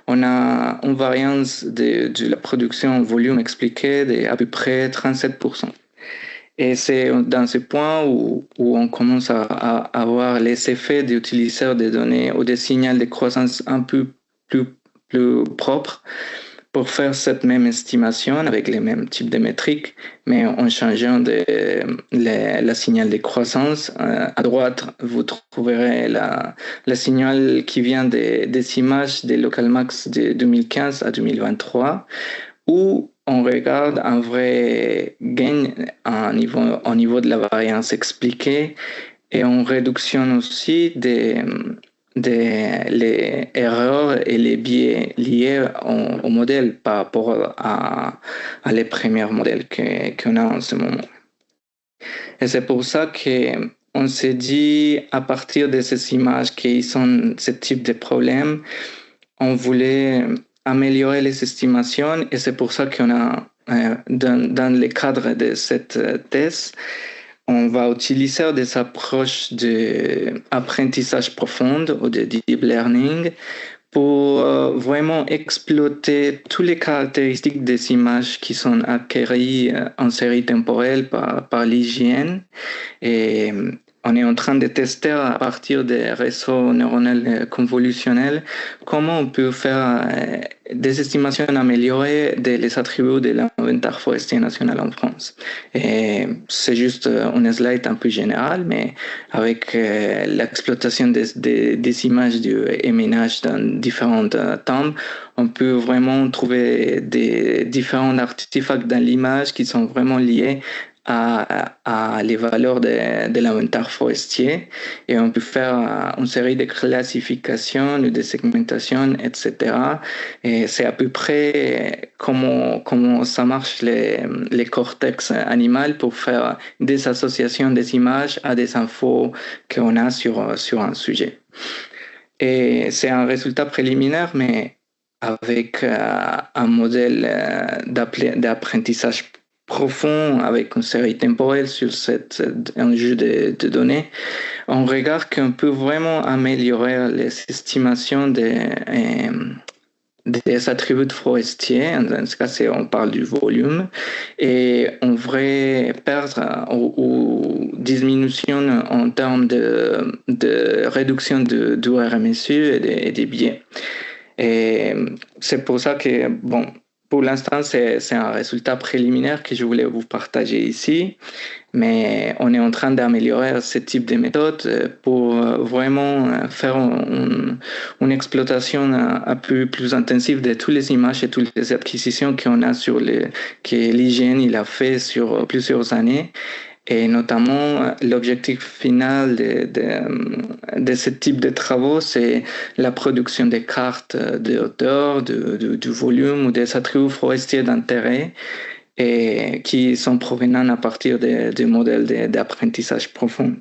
on a une variance de la production en volume expliquée d'à peu près 37%. Et c'est dans ce point où on commence à avoir les effets des utilisateurs des données ou des signaux de croissance un peu plus propres pour faire cette même estimation avec les mêmes types de métriques, mais en changeant le signal de croissance. À droite, vous trouverez le signal qui vient des images des local max de 2015 à 2023, où on regarde un vrai gain au niveau de la variance expliquée et en réduction aussi les erreurs et les biais liés au modèle par rapport à les premiers modèles qu'on a en ce moment. Et c'est pour ça qu'on s'est dit, à partir de ces images qui sont ce type de problème, on voulait améliorer les estimations et c'est pour ça qu'on a, dans le cadre de cette thèse, on va utiliser des approches d'apprentissage profond ou de deep learning pour vraiment exploiter toutes les caractéristiques des images qui sont acquises en série temporelle par l'hygiène. Et on est en train de tester à partir des réseaux neuronaux convolutionnels comment on peut faire des estimations améliorées des attributs de l'inventaire forestier national en France. Et c'est juste une slide un peu générale, mais avec l'exploitation des images du MNH dans différents temps, on peut vraiment trouver des différents artefacts dans l'image qui sont vraiment liés à les valeurs de l'inventaire forestier et on peut faire une série de classifications, de segmentations, etc. Et c'est à peu près comment ça marche les cortex animal pour faire des associations des images à des infos qu'on a sur un sujet. Et c'est un résultat préliminaire, mais avec un modèle d'apprentissage profond avec une série temporelle sur cet enjeu de données, on regarde qu'on peut vraiment améliorer les estimations des attributs forestiers. Dans ce cas, on parle du volume et on va perdre ou diminution en termes de réduction du RMSU et des biais. Et c'est pour ça que, bon, pour l'instant, c'est un résultat préliminaire que je voulais vous partager ici, mais on est en train d'améliorer ce type de méthode pour vraiment faire une exploitation un peu plus intensive de toutes les images et toutes les acquisitions qu'on a que l'hygiène il a fait sur plusieurs années. Et notamment, l'objectif final de ce type de travaux, c'est la production des cartes de hauteur, du volume ou des attributs forestiers d'intérêt et qui sont provenant à partir des modèles d'apprentissage profond.